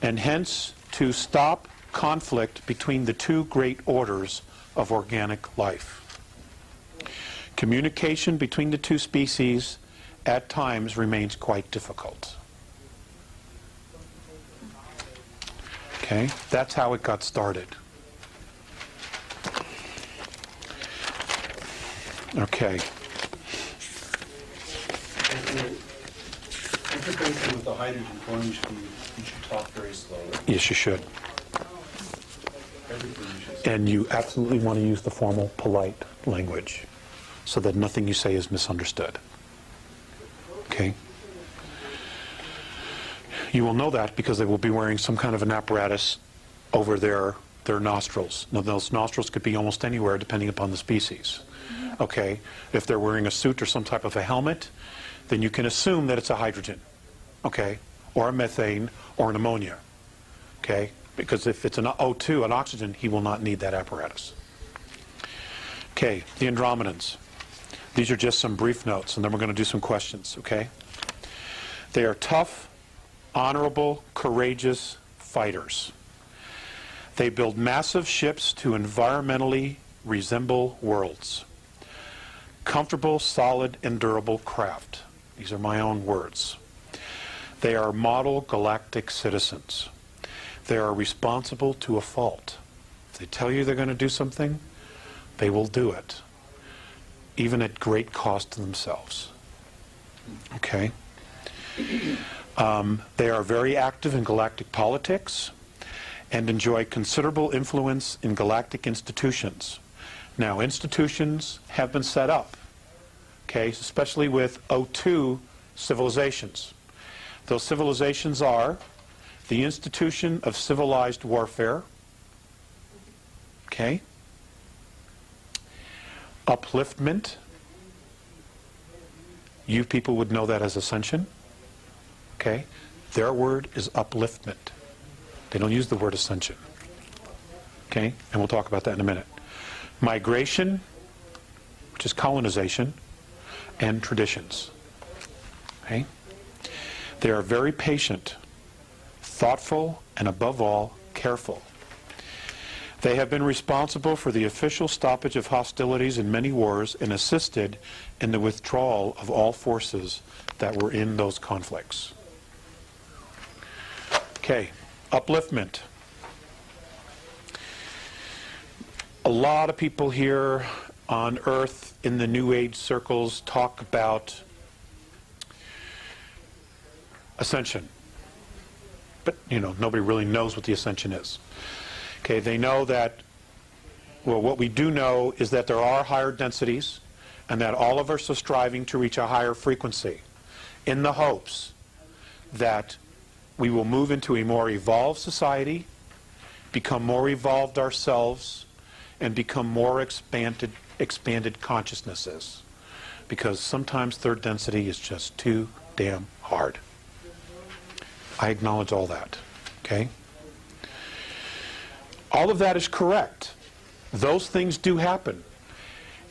and hence to stop conflict between the two great orders of organic life. Communication between the two species at times remains quite difficult. Okay, that's how it got started. Okay. Interfacing with the hydrogen form, you should talk very slowly. Yes, you should. Everything you should say. And you absolutely want to use the formal, polite language so that nothing you say is misunderstood. Okay? You will know that because they will be wearing some kind of an apparatus over their nostrils. Now, those nostrils could be almost anywhere depending upon the species. Okay? If they're wearing a suit or some type of a helmet, then you can assume that it's a hydrogen. Okay? Or a methane or an ammonia. Okay? Because if it's an O2, an oxygen, he will not need that apparatus. Okay, the Andromedans. These are just some brief notes, and then we're going to do some questions, okay? They are tough, honorable, courageous fighters. They build massive ships to environmentally resemble worlds. Comfortable, solid, and durable craft. These are my own words. They are model galactic citizens. They are responsible to a fault. If they tell you they're going to do something, they will do it, even at great cost to themselves. Okay? They are very active in galactic politics and enjoy considerable influence in galactic institutions. Now, institutions have been set up, okay, especially with O2 civilizations. Those civilizations are the Institution of Civilized Warfare, okay, Upliftment. You people would know that as Ascension, okay? Their word is upliftment. They don't use the word ascension, okay? And we'll talk about that in a minute. Migration, which is colonization, and traditions, okay? They are very patient, thoughtful, and above all, careful. They have been responsible for the official stoppage of hostilities in many wars and assisted in the withdrawal of all forces that were in those conflicts. Okay, upliftment. A lot of people here on Earth in the New Age circles talk about ascension. But, you know, nobody really knows what the ascension is. Okay, they know that, well, what we do know is that there are higher densities and that all of us are striving to reach a higher frequency in the hopes that we will move into a more evolved society, become more evolved ourselves, and become more expanded consciousnesses. Because sometimes third density is just too damn hard. I acknowledge all that, okay? All of that is correct. Those things do happen.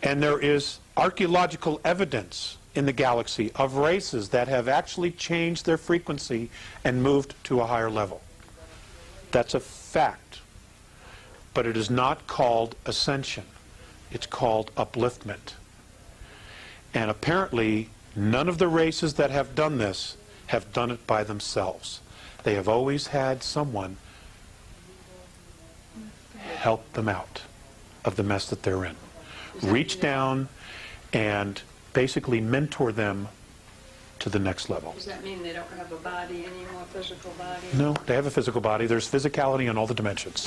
And there is archaeological evidence in the galaxy of races that have actually changed their frequency and moved to a higher level. That's a fact. But it is not called ascension. It's called upliftment. And apparently, none of the races that have done this have done it by themselves. They have always had someone help them out of the mess that they're in. Reach down and basically mentor them to the next level. Does that mean they don't have a body anymore, physical body? No, they have a physical body. There's physicality in all the dimensions.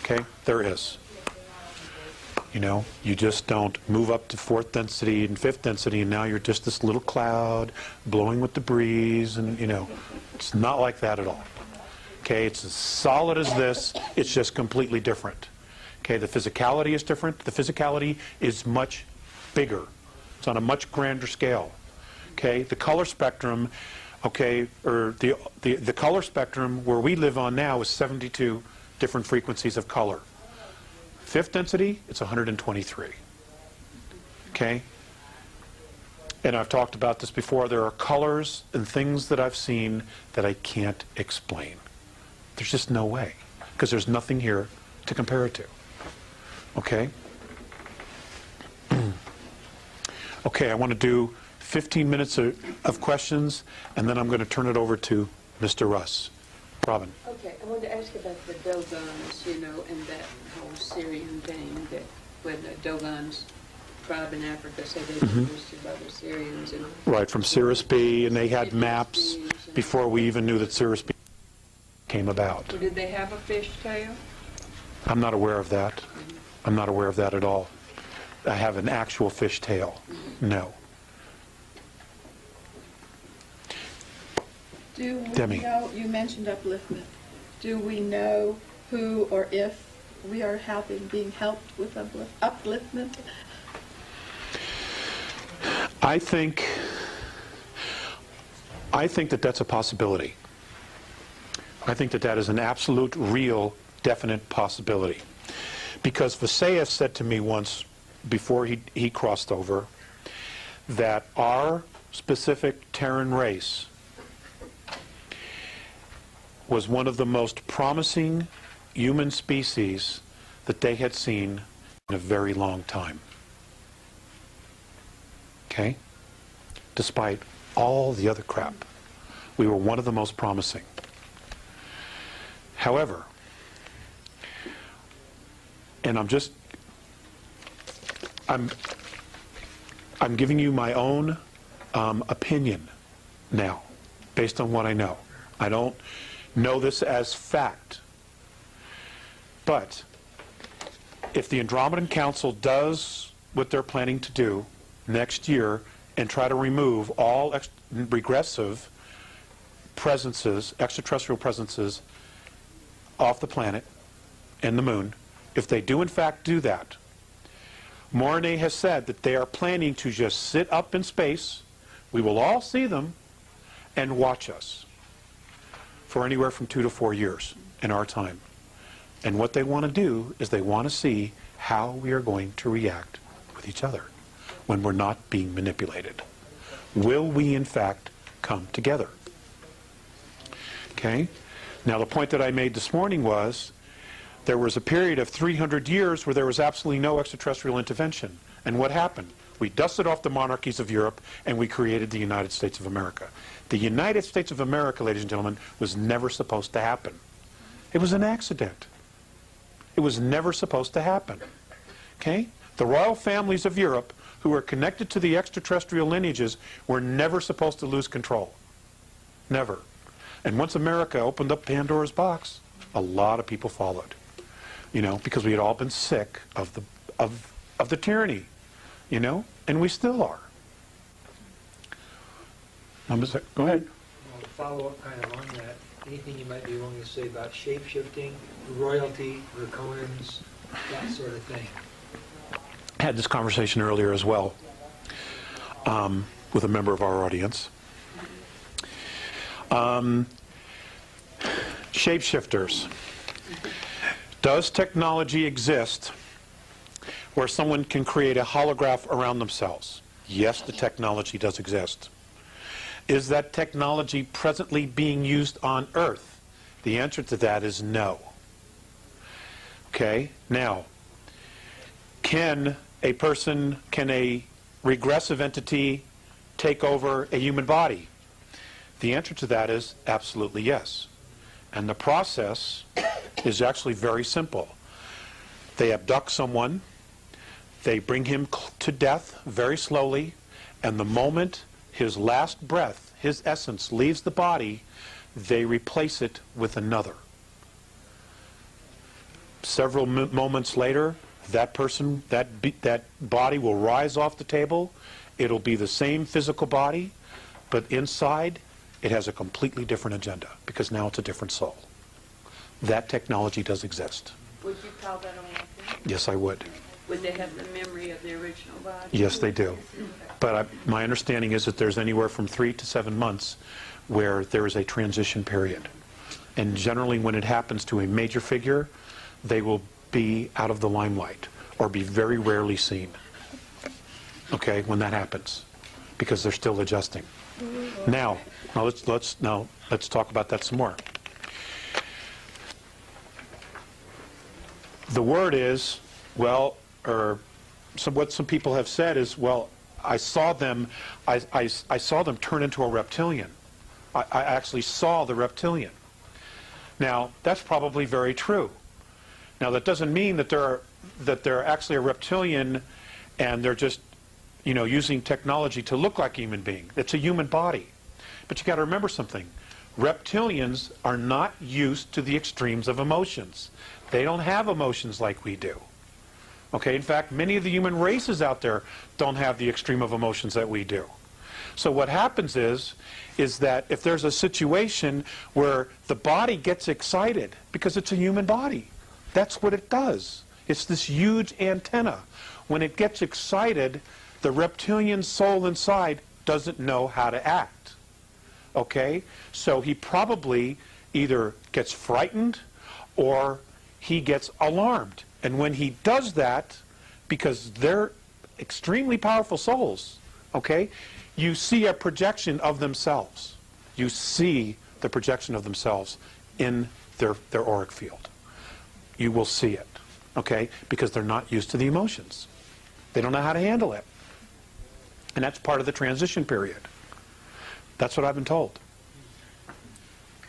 Okay? There is. You know, you just don't move up to fourth density and fifth density and now you're just this little cloud blowing with the breeze and, you know, it's not like that at all. Okay, it's as solid as this, it's just completely different. Okay, the physicality is different. The physicality is much bigger. It's on a much grander scale. Okay, the color spectrum, okay, or the color spectrum where we live on now is 72 different frequencies of color. Fifth density, it's 123. Okay? And I've talked about this before. There are colors and things that I've seen that I can't explain. There's just no way, because there's nothing here to compare it to. Okay? Okay, I want to do 15 minutes of questions, and then I'm going to turn it over to Mr. Russ. Robin. Okay, I wanted to ask about the Dogons, you know, and that whole Syrian thing, that when the Dogons tribe in Africa said they were boosted by the Syrians. And Right, from Cirrus B, and they had It maps was before we even knew that Cirrus B came about. Did they have a fishtail? I'm not aware of that. I'm not aware of that at all. I have an actual fishtail. No. Do we Demi. know, you mentioned upliftment, do we know who or if we are being helped with upliftment? I think that that's a possibility. I think that that is an absolute, real, definite possibility. Because Visayas said to me once, before he crossed over, that our specific Terran race was one of the most promising human species that they had seen in a very long time. Okay? Despite all the other crap, we were one of the most promising. However, and I'm giving you my own opinion now, based on what I know. I don't know this as fact. But if the Andromedan Council does what they're planning to do next year and try to remove all regressive presences, extraterrestrial presences, off the planet and the moon, if they do in fact do that, Mornay has said that they are planning to just sit up in space, we will all see them, and watch us for anywhere from 2 to 4 years in our time. And what they want to do is they want to see how we are going to react with each other when we're not being manipulated. Will we in fact come together? Okay? Now the point that I made this morning was there was a period of 300 years where there was absolutely no extraterrestrial intervention. And what happened? We dusted off the monarchies of Europe and we created the United States of America. The United States of America, ladies and gentlemen, was never supposed to happen. It was an accident. It was never supposed to happen. Okay? The royal families of Europe, who were connected to the extraterrestrial lineages, were never supposed to lose control. Never. And once America opened up Pandora's box, a lot of people followed. You know, because we had all been sick of the tyranny, you know, and we still are. Go ahead. Well, to follow up kind of on that, anything you might be willing to say about shape-shifting, royalty, draconians, that sort of thing? I had this conversation earlier as well with a member of our audience. Shapeshifters. Does technology exist where someone can create a holograph around themselves? Yes, the technology does exist. Is that technology presently being used on Earth? The answer to that is no. Okay, now, can a regressive entity take over a human body? The answer to that is absolutely yes. And the process is actually very simple. They abduct someone, they bring him to death very slowly, and the moment his last breath, his essence, leaves the body, they replace it with another. Several moments later, that person, that body will rise off the table. It'll be the same physical body, but inside it has a completely different agenda, because now it's a different soul. That technology does exist. Would you call that a weapon? Yes, I would. Would they have the memory of the original body? Yes, they do. But my understanding is that there's anywhere from 3 to 7 months where there is a transition period. And generally when it happens to a major figure, they will be out of the limelight or be very rarely seen. Okay, when that happens, because they're still adjusting. Now let's talk about that some more. The word is Well, or what some people have said is, well, I saw them turn into a reptilian. I actually saw the reptilian. Now, that's probably very true. Now, that doesn't mean that they're actually a reptilian and they're just, using technology to look like a human being. It's a human body. But you got to remember something. Reptilians are not used to the extremes of emotions. They don't have emotions like we do. Okay, in fact, many of the human races out there don't have the extreme of emotions that we do. So what happens is that if there's a situation where the body gets excited, because it's a human body, that's what it does. It's this huge antenna. When it gets excited, the reptilian soul inside doesn't know how to act. Okay? So he probably either gets frightened or he gets alarmed. And when he does that, because they're extremely powerful souls, okay, you see a projection of themselves. You see the projection of themselves in their auric field. You will see it, okay, because they're not used to the emotions. They don't know how to handle it. And that's part of the transition period. That's what I've been told.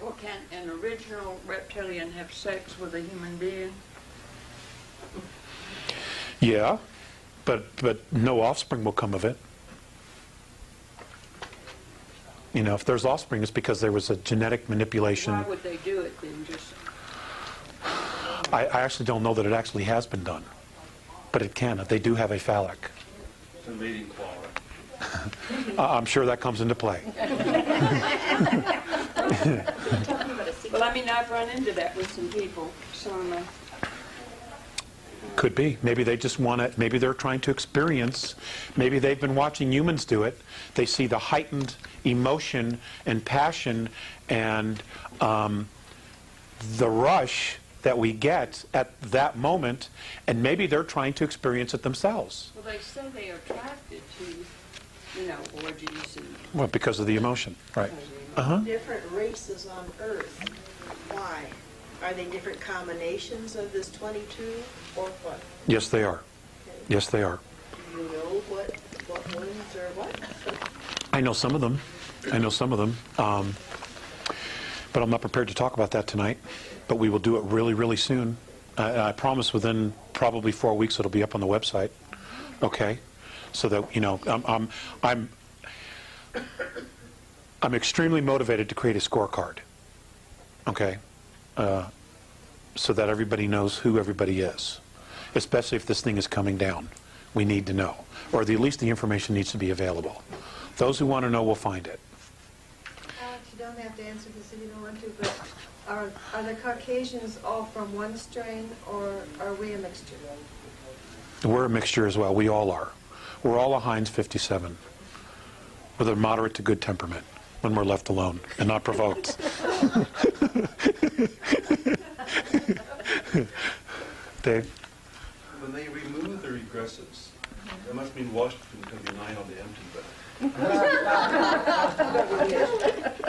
Well, can an original reptilian have sex with a human being? Yeah, but no offspring will come of it. If there's offspring, it's because there was a genetic manipulation. Why would they do it then? Just I actually don't know that it actually has been done, but it can. They do have a phallic. It's a mating claw. I'm sure that comes into play. well, I mean, I've run into that with some people. Some Could be. Maybe they just want to, maybe they're trying to experience, maybe they've been watching humans do it. They see the heightened emotion and passion and the rush that we get at that moment, and maybe they're trying to experience it themselves. Well, they say they are attracted to, orgies and... Well, because of the emotion, right. Different races on Earth. Why? Are they different combinations of this 22 or what? Yes, they are. Yes, they are. Do you know what ones or what? I know some of them. But I'm not prepared to talk about that tonight. But we will do it really, really soon. I promise within probably 4 weeks it'll be up on the website. Okay? So that, I'm extremely motivated to create a scorecard. Okay? So that everybody knows who everybody is. Especially if this thing is coming down. We need to know. Or at least the information needs to be available. Those who want to know will find it. Alex, you don't have to answer this if you don't want to, but are the Caucasians all from one strain, or are we a mixture? We're a mixture as well. We all are. We're all a Heinz 57 with a moderate to good temperament when we're left alone and not provoked. Dave? When they remove the regressives, that must mean Washington can be 9 on the empty, but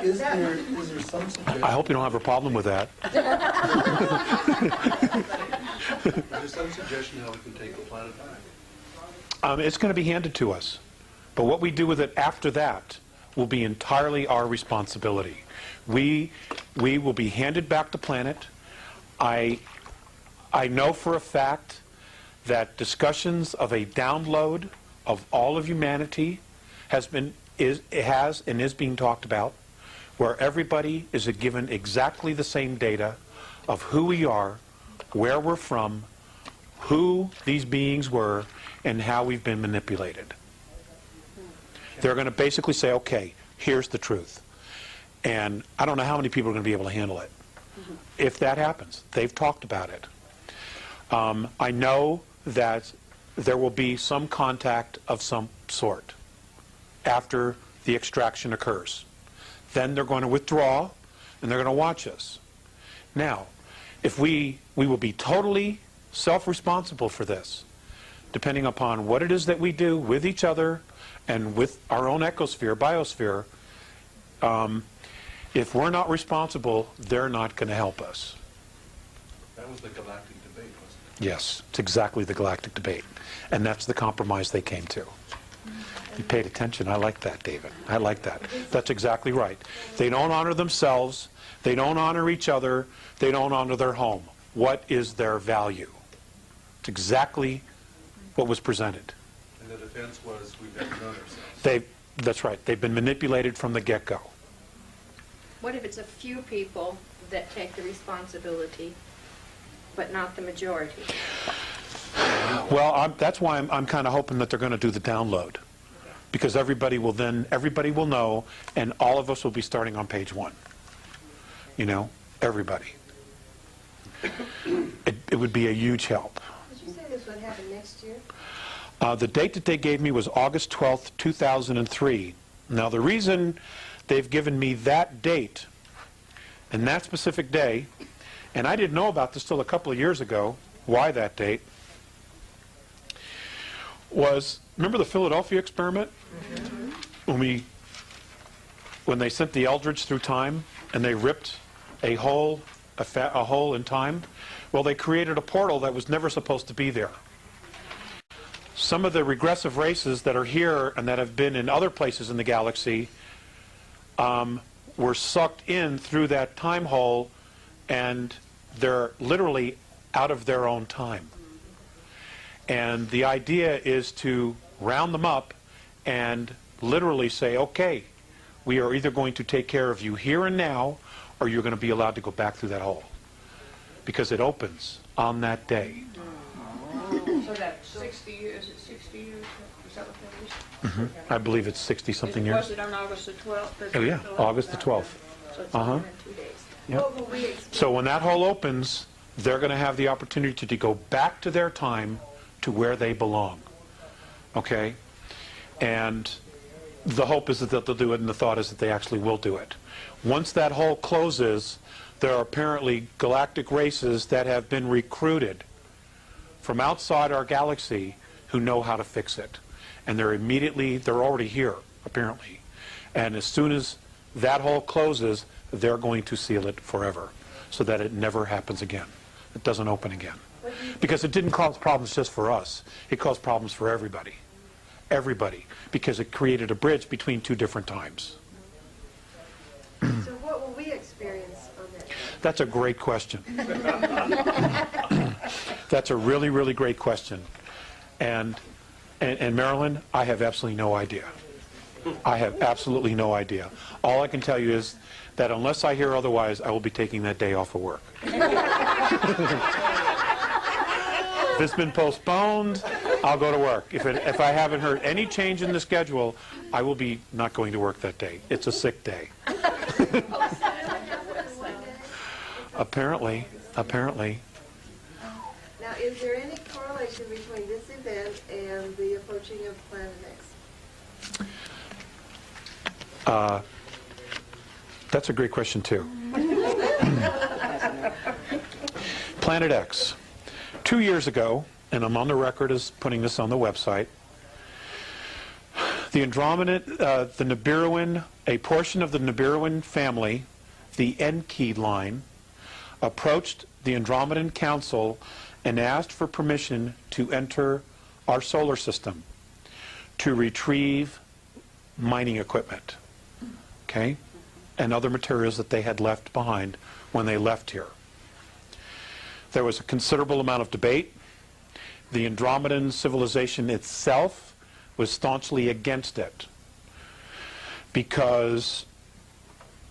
Is there some suggestion? I hope you don't have a problem with that. is there some suggestion how we can take the planet back? It's going to be handed to us. But what we do with it after that will be entirely our responsibility. We will be handed back the planet. I know for a fact that discussions of a download of all of humanity has and is being talked about, where everybody is given exactly the same data of who we are, where we're from, who these beings were, and how we've been manipulated. They're going to basically say, okay, here's the truth. And I don't know how many people are going to be able to handle it. If that happens, they've talked about it. I know that there will be some contact of some sort after the extraction occurs. Then they're going to withdraw and they're going to watch us. Now, if we will be totally self-responsible for this, depending upon what it is that we do with each other and with our own ecosphere, biosphere. If we're not responsible, they're not going to help us. That was the galactic debate, wasn't Yes, it's exactly the galactic debate. And that's the compromise they came to. You paid attention. I like that, David. I like that. That's exactly right. They don't honor themselves. They don't honor each other. They don't honor their home. What is their value? It's exactly what was presented. it? And the defense was, we've never known ourselves. That's right. They've been manipulated from the get-go. What if it's a few people that take the responsibility, but not the majority? Well, that's why I'm kind of hoping that they're going to do the download. Because everybody will know, and all of us will be starting on page 1. You know, everybody. It would be a huge help. Did you say this would happen next year? The date that they gave me was August 12th, 2003. Now, the reason they've given me that date and that specific day, and I didn't know about this till a couple of years ago, why that date, was, remember the Philadelphia experiment? When they sent the Eldridge through time and they ripped a hole in time? Well, they created a portal that was never supposed to be there. Some of the regressive races that are here and that have been in other places in the galaxy were sucked in through that time hole, and they're literally out of their own time. And the idea is to round them up and literally say, okay, we are either going to take care of you here and now, or you're going to be allowed to go back through that hole. Because it opens on that day. So that's 60 years, is it 60 years? Is that what that is? I believe it's 60-something years. Was it on August the 12th? Oh, yeah, August the 12th. So it's Uh-huh. only in 2 days. Yep. What will we experience? So when that hole opens, they're going to have the opportunity to go back to their time to where they belong. Okay? And the hope is that they'll do it, and the thought is that they actually will do it. Once that hole closes, there are apparently galactic races that have been recruited from outside our galaxy who know how to fix it. And they're already here, apparently. And as soon as that hole closes, they're going to seal it forever so that it never happens again. It doesn't open again. Because it didn't cause problems just for us. It caused problems for everybody. Everybody. Because it created a bridge between two different times. So what will we experience on that day? That's a great question. That's a really, really great question. And Marilyn, I have absolutely no idea. I have absolutely no idea. All I can tell you is that unless I hear otherwise, I will be taking that day off of work. If it's been postponed, I'll go to work. If I haven't heard any change in the schedule, I will be not going to work that day. It's a sick day. Apparently. Now, is there any correlation between this event and the approaching of Planet X? That's a great question, too. Planet X. 2 years ago, and I'm on the record as putting this on the website, the Andromedan, the Nibiruan, a portion of the Nibiruan family, the Enki line, approached the Andromedan Council and asked for permission to enter our solar system to retrieve mining equipment, okay, and other materials that they had left behind when they left here. There was a considerable amount of debate. The Andromedan civilization itself was staunchly against it because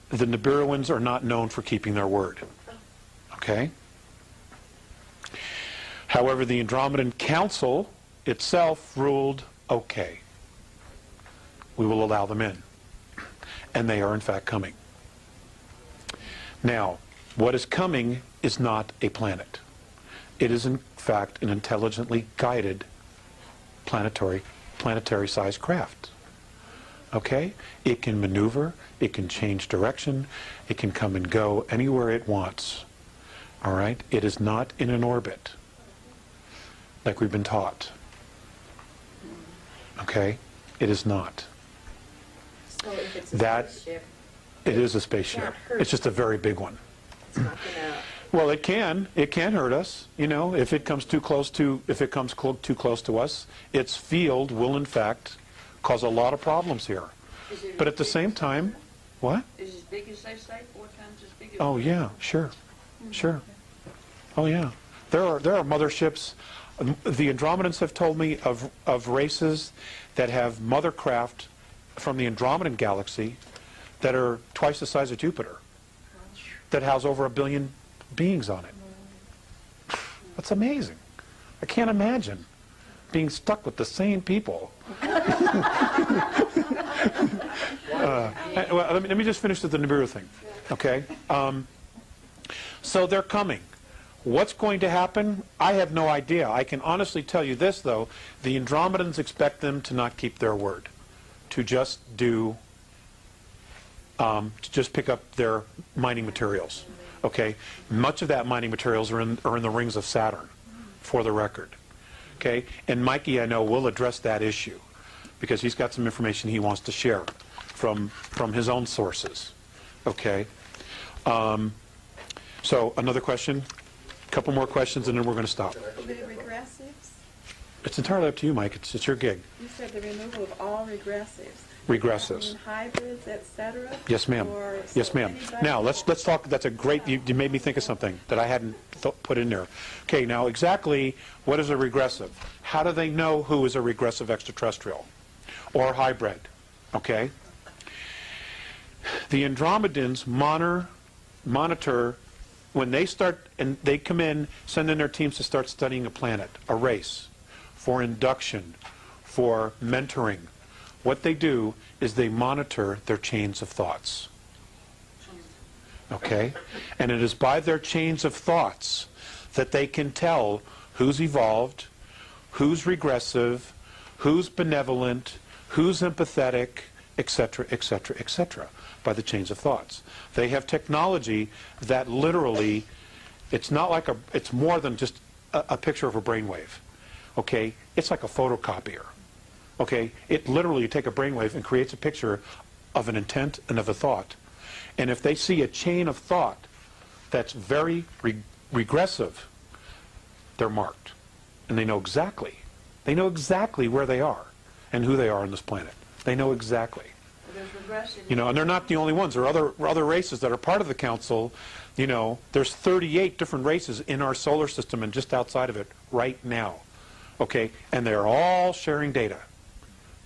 the Nibiruans are not known for keeping their word. Okay? However, the Andromedan Council itself ruled, okay, we will allow them in. And they are in fact coming. Now, what is coming is not a planet. It is in fact an intelligently guided planetary-sized craft. Okay? It can maneuver, it can change direction, it can come and go anywhere it wants. All right? It is not in an orbit, like we've been taught. Okay? It is not. So if it's a That- spaceship, It is a spaceship. Not hurt. It's just a very big one. it's not going to Well, it can hurt us, you know, if it comes too close to, too close to us. Its field will, in fact, cause a lot of problems here. Is it But as at the big same as- time, what? Is it as big as they say, 4 times as big as? Oh, yeah, sure, sure. Oh, yeah. There are motherships. The Andromedans have told me of races that have mother craft from the Andromedan galaxy that are twice the size of Jupiter, that house over 1 billion beings on it. That's amazing. I can't imagine being stuck with the same people. Well, let me just finish with the Nibiru thing, okay? So they're coming. What's going to happen? I have no idea. I can honestly tell you this, though. The Andromedans expect them to not keep their word, to just do, to just pick up their mining materials, okay? Much of that mining materials are in the rings of Saturn, for the record, okay? And Mikey, I know, will address that issue, because he's got some information he wants to share from his own sources, okay? So another question, a couple more questions, and then we're going to stop. The regressives? It's entirely up to you, Mike. It's your gig. You said the removal of all regressives. Regressives. I mean, hybrids, etc. Yes, ma'am. Yes, ma'am. Now let's talk. That's a great. You made me think of something that I hadn't put in there. Okay. Now exactly what is a regressive? How do they know who is a regressive extraterrestrial or hybrid? Okay. The Andromedans monitor when they start, and they come in, send in their teams to start studying a planet, a race, for induction, for mentoring. What they do is they monitor their chains of thoughts. Okay? And it is by their chains of thoughts that they can tell who's evolved, who's regressive, who's benevolent, who's empathetic, etc., etc., etc., by the chains of thoughts. They have technology that literally, it's not like it's more than just a picture of a brainwave. Okay? It's like a photocopier. Okay? It literally, you take a brainwave and creates a picture of an intent and of a thought. And if they see a chain of thought that's very regressive, they're marked. And they know exactly where they are and who they are on this planet. They know exactly. You know, and they're not the only ones. There are other races that are part of the council. You know, there's 38 different races in our solar system and just outside of it right now. Okay? And they're all sharing data.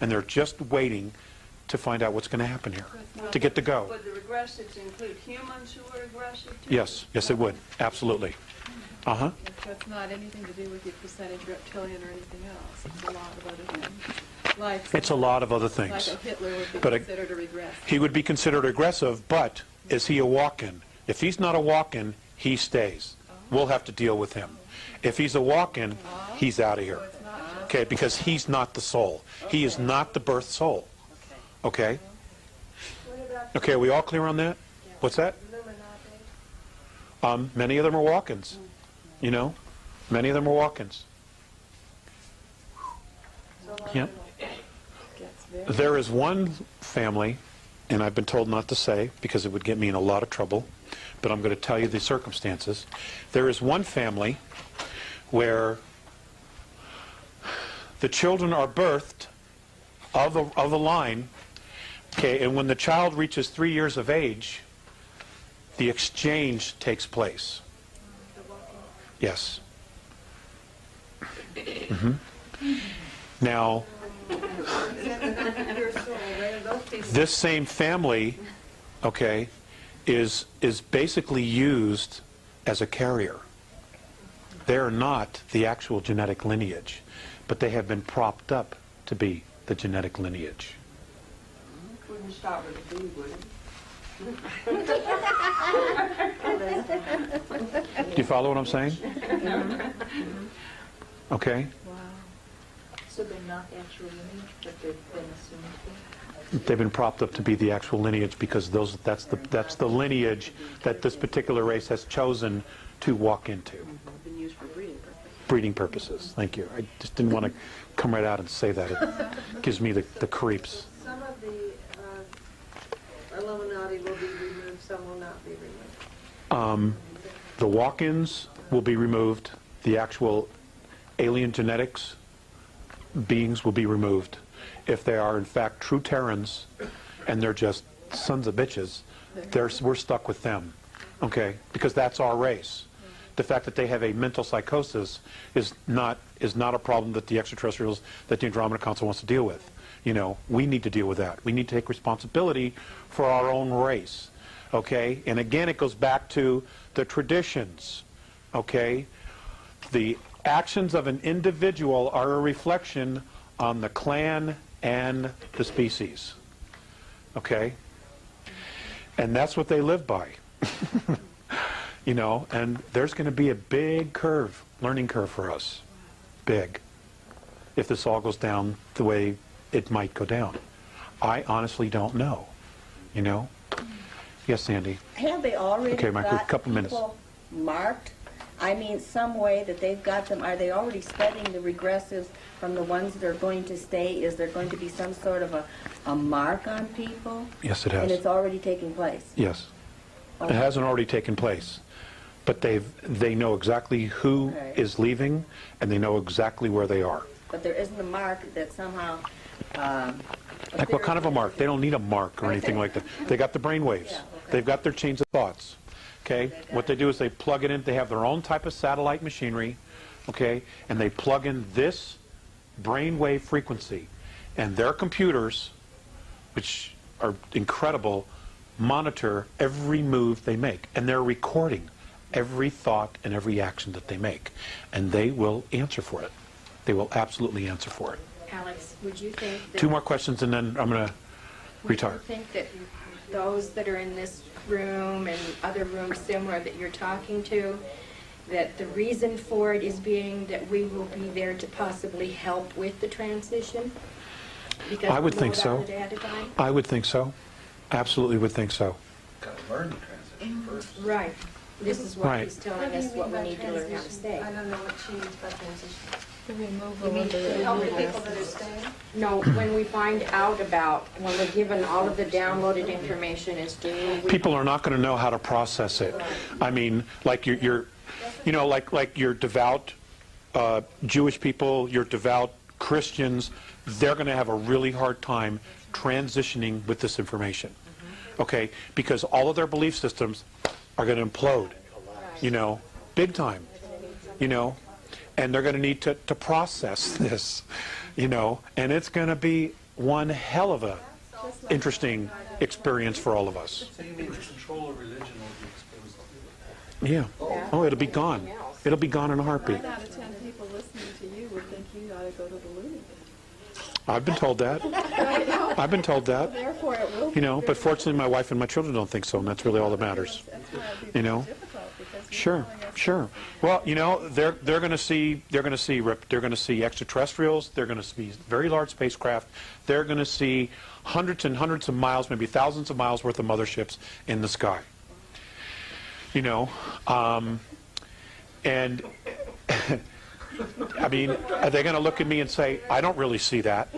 And they're just waiting to find out what's going to happen here, to get to go. Would the regressives include humans who are aggressive too? Yes, yes it would. Absolutely. Uh-huh. So it's not anything to do with your percentage reptilian or anything else. It's a lot of other things. Like It's a lot of other things. Like a Hitler would be But considered a regressive. He would be considered aggressive, but is he a walk-in? If he's not a walk-in, he stays. We'll have to deal with him. If he's a walk-in, he's out of here. Okay, because he's not the soul. He is not the birth soul. Okay? Okay, are we all clear on that? What's that? Many of them are walk-ins. You know? Many of them are walk-ins. Yep. There is one family, and I've been told not to say because it would get me in a lot of trouble, but I'm going to tell you the circumstances. There is one family where the children are birthed of the line, okay, and when the child reaches 3 years of age, the exchange takes place. Yes. Now, this same family, okay, is basically used as a carrier. They're not the actual genetic lineage, but they have been propped up to be the genetic lineage. Wouldn't start with a B, would it? Do you follow what I'm saying? Okay. So they're not actual lineage, but they've been assumed to be? They've been propped up to be the actual lineage because that's the lineage that this particular race has chosen to walk into. Been used for breeding purposes. Breeding purposes. Thank you. I just didn't want to come right out and say that. It gives me the creeps. Some of the Illuminati will be removed, some will not be removed. The walk-ins will be removed. The actual alien genetics beings will be removed. If they are in fact true Terrans and they're just sons of bitches, we're stuck with them, okay? Because that's our race. The fact that they have a mental psychosis is not a problem that the extraterrestrials, that the Andromeda Council wants to deal with. You know, we need to deal with that. We need to take responsibility for our own race, okay? And again, it goes back to the traditions, okay? The actions of an individual are a reflection on the clan and the species, okay? And that's what they live by. You know, and there's going to be a big curve, learning curve for us. Big. If this all goes down the way it might go down. I honestly don't know. You know? Yes, Sandy. Have they already Okay, Michael, got couple minutes. people marked? I mean, some way that they've got them, are they already studying the regressives from the ones that are going to stay? Is there going to be some sort of a mark on people? Yes, it has. And it's already taking place? Yes. It hasn't already taken place. But they know exactly who Okay. is leaving, and they know exactly where they are. But there isn't a mark that somehow... Like what kind of a mark? They don't need a mark or anything like that. They got the brain waves. Yeah, okay. They've got their chains of thoughts. Okay? What they do is they plug it in. They have their own type of satellite machinery. Okay? And they plug in this brain wave frequency. And their computers, which are incredible, monitor every move they make. And they're recording every thought and every action that they make. And they will answer for it. They will absolutely answer for it. Alex, would you think that... 2 more questions and then I'm going to retire. Would you think that those that are in this room and other rooms similar that you're talking to, that the reason for it is being that we will be there to possibly help with the transition? Because I would we know think so. about it ahead of time? I would think so. Absolutely would think so. Got to learn the transition first. Right. This is what Right. he's telling us, what we need to learn how to stay. I don't know what she means by transition. The removal You mean of the to Help the removal. people that are staying? No, when we find out about, when we're given all of the downloaded information as to... People are not going to know how to process it. I mean, like you're you know, like your devout Jewish people, your devout Christians, they're going to have a really hard time transitioning with this information. Okay? Because all of their belief systems are going to implode, you know, big time, you know, and they're going to need to process this, you know, and it's going to be one hell of a interesting experience for all of us. So you mean the control of religion will be exposed? Yeah. Oh, it'll be gone. It'll be gone in a heartbeat. 9 out of 10 people listening to you would think you ought to go to the loony bin. I've been told that. I know. I've been told that. Therefore, it will be You know, but very- fortunately my wife and my children don't think so, and that's really all that matters. That's why it'd be You know? very difficult, because you're Sure, telling us sure. Well, you know, they're going to see extraterrestrials. They're going to see very large spacecraft. They're going to see hundreds and hundreds of miles, maybe thousands of miles worth of motherships in the sky. You know, and I mean, are they going to look at me and say, "I don't really see that"?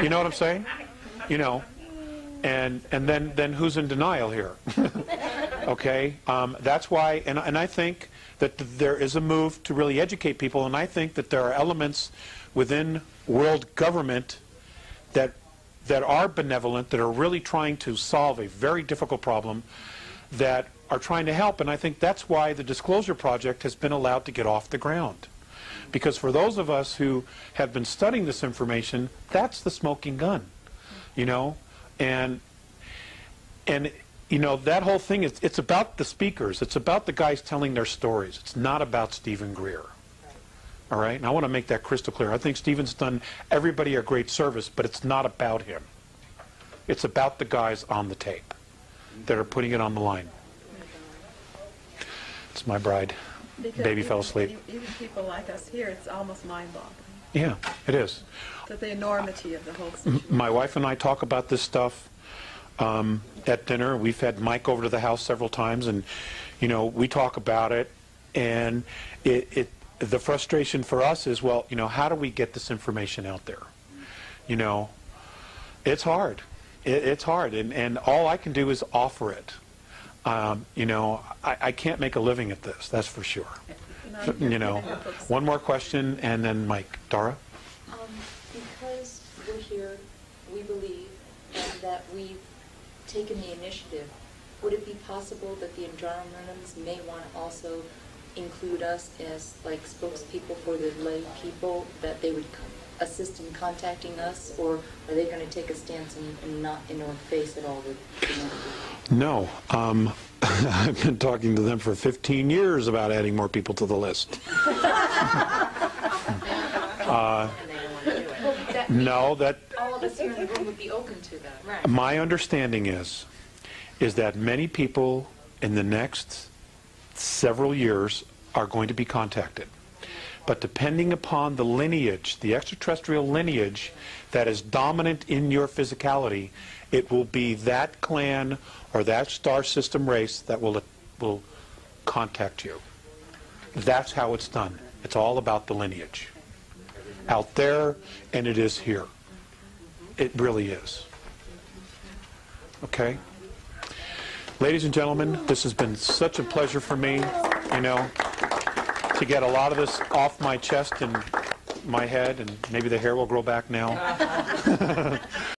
You know what I'm saying? You know, and then who's in denial here? Okay, that's why, and I think that there is a move to really educate people, and I think that there are elements within world government that are benevolent, that are really trying to solve a very difficult problem, that are trying to help, and I think that's why the Disclosure Project has been allowed to get off the ground. Because for those of us who have been studying this information, that's the smoking gun, you know, and you know, that whole thing, it's about the speakers. It's about the guys telling their stories. It's not about Stephen Greer. All right? And I want to make that crystal clear. I think Stephen's done everybody a great service, but it's not about him. It's about the guys on the tape that are putting it on the line. It's my bride. because Baby fell even- asleep. Even people like us here, it's almost mind-boggling, Yeah, it is. that the enormity of the whole situation. My wife and I talk about this stuff at dinner. We've had Mike over to the house several times, and you know, we talk about it. And the frustration for us is, well, you know, how do we get this information out there? You know, it's hard. It's hard, and all I can do is offer it. You know, I can't make a living at this, that's for sure. You know, one more question, and then Mike. Dara? Because we're here, we believe, and that we've taken the initiative, would it be possible that the environmentalists may want to also include us as like spokespeople for the lay people, that they would assist in contacting us, or are they going to take a stance and not in our face at all with humanity? No. I've been talking to them for 15 years about adding more people to the list. No, that... All of us here in the room would be open to that. Right. My understanding is that many people in the next several years are going to be contacted. But depending upon the lineage, the extraterrestrial lineage that is dominant in your physicality, it will be that clan or that star system race that will contact you. That's how it's done. It's all about the lineage. Out there, and it is here. It really is. Okay? Ladies and gentlemen, this has been such a pleasure for me, you know, to get a lot of this off my chest and my head, and maybe the hair will grow back now.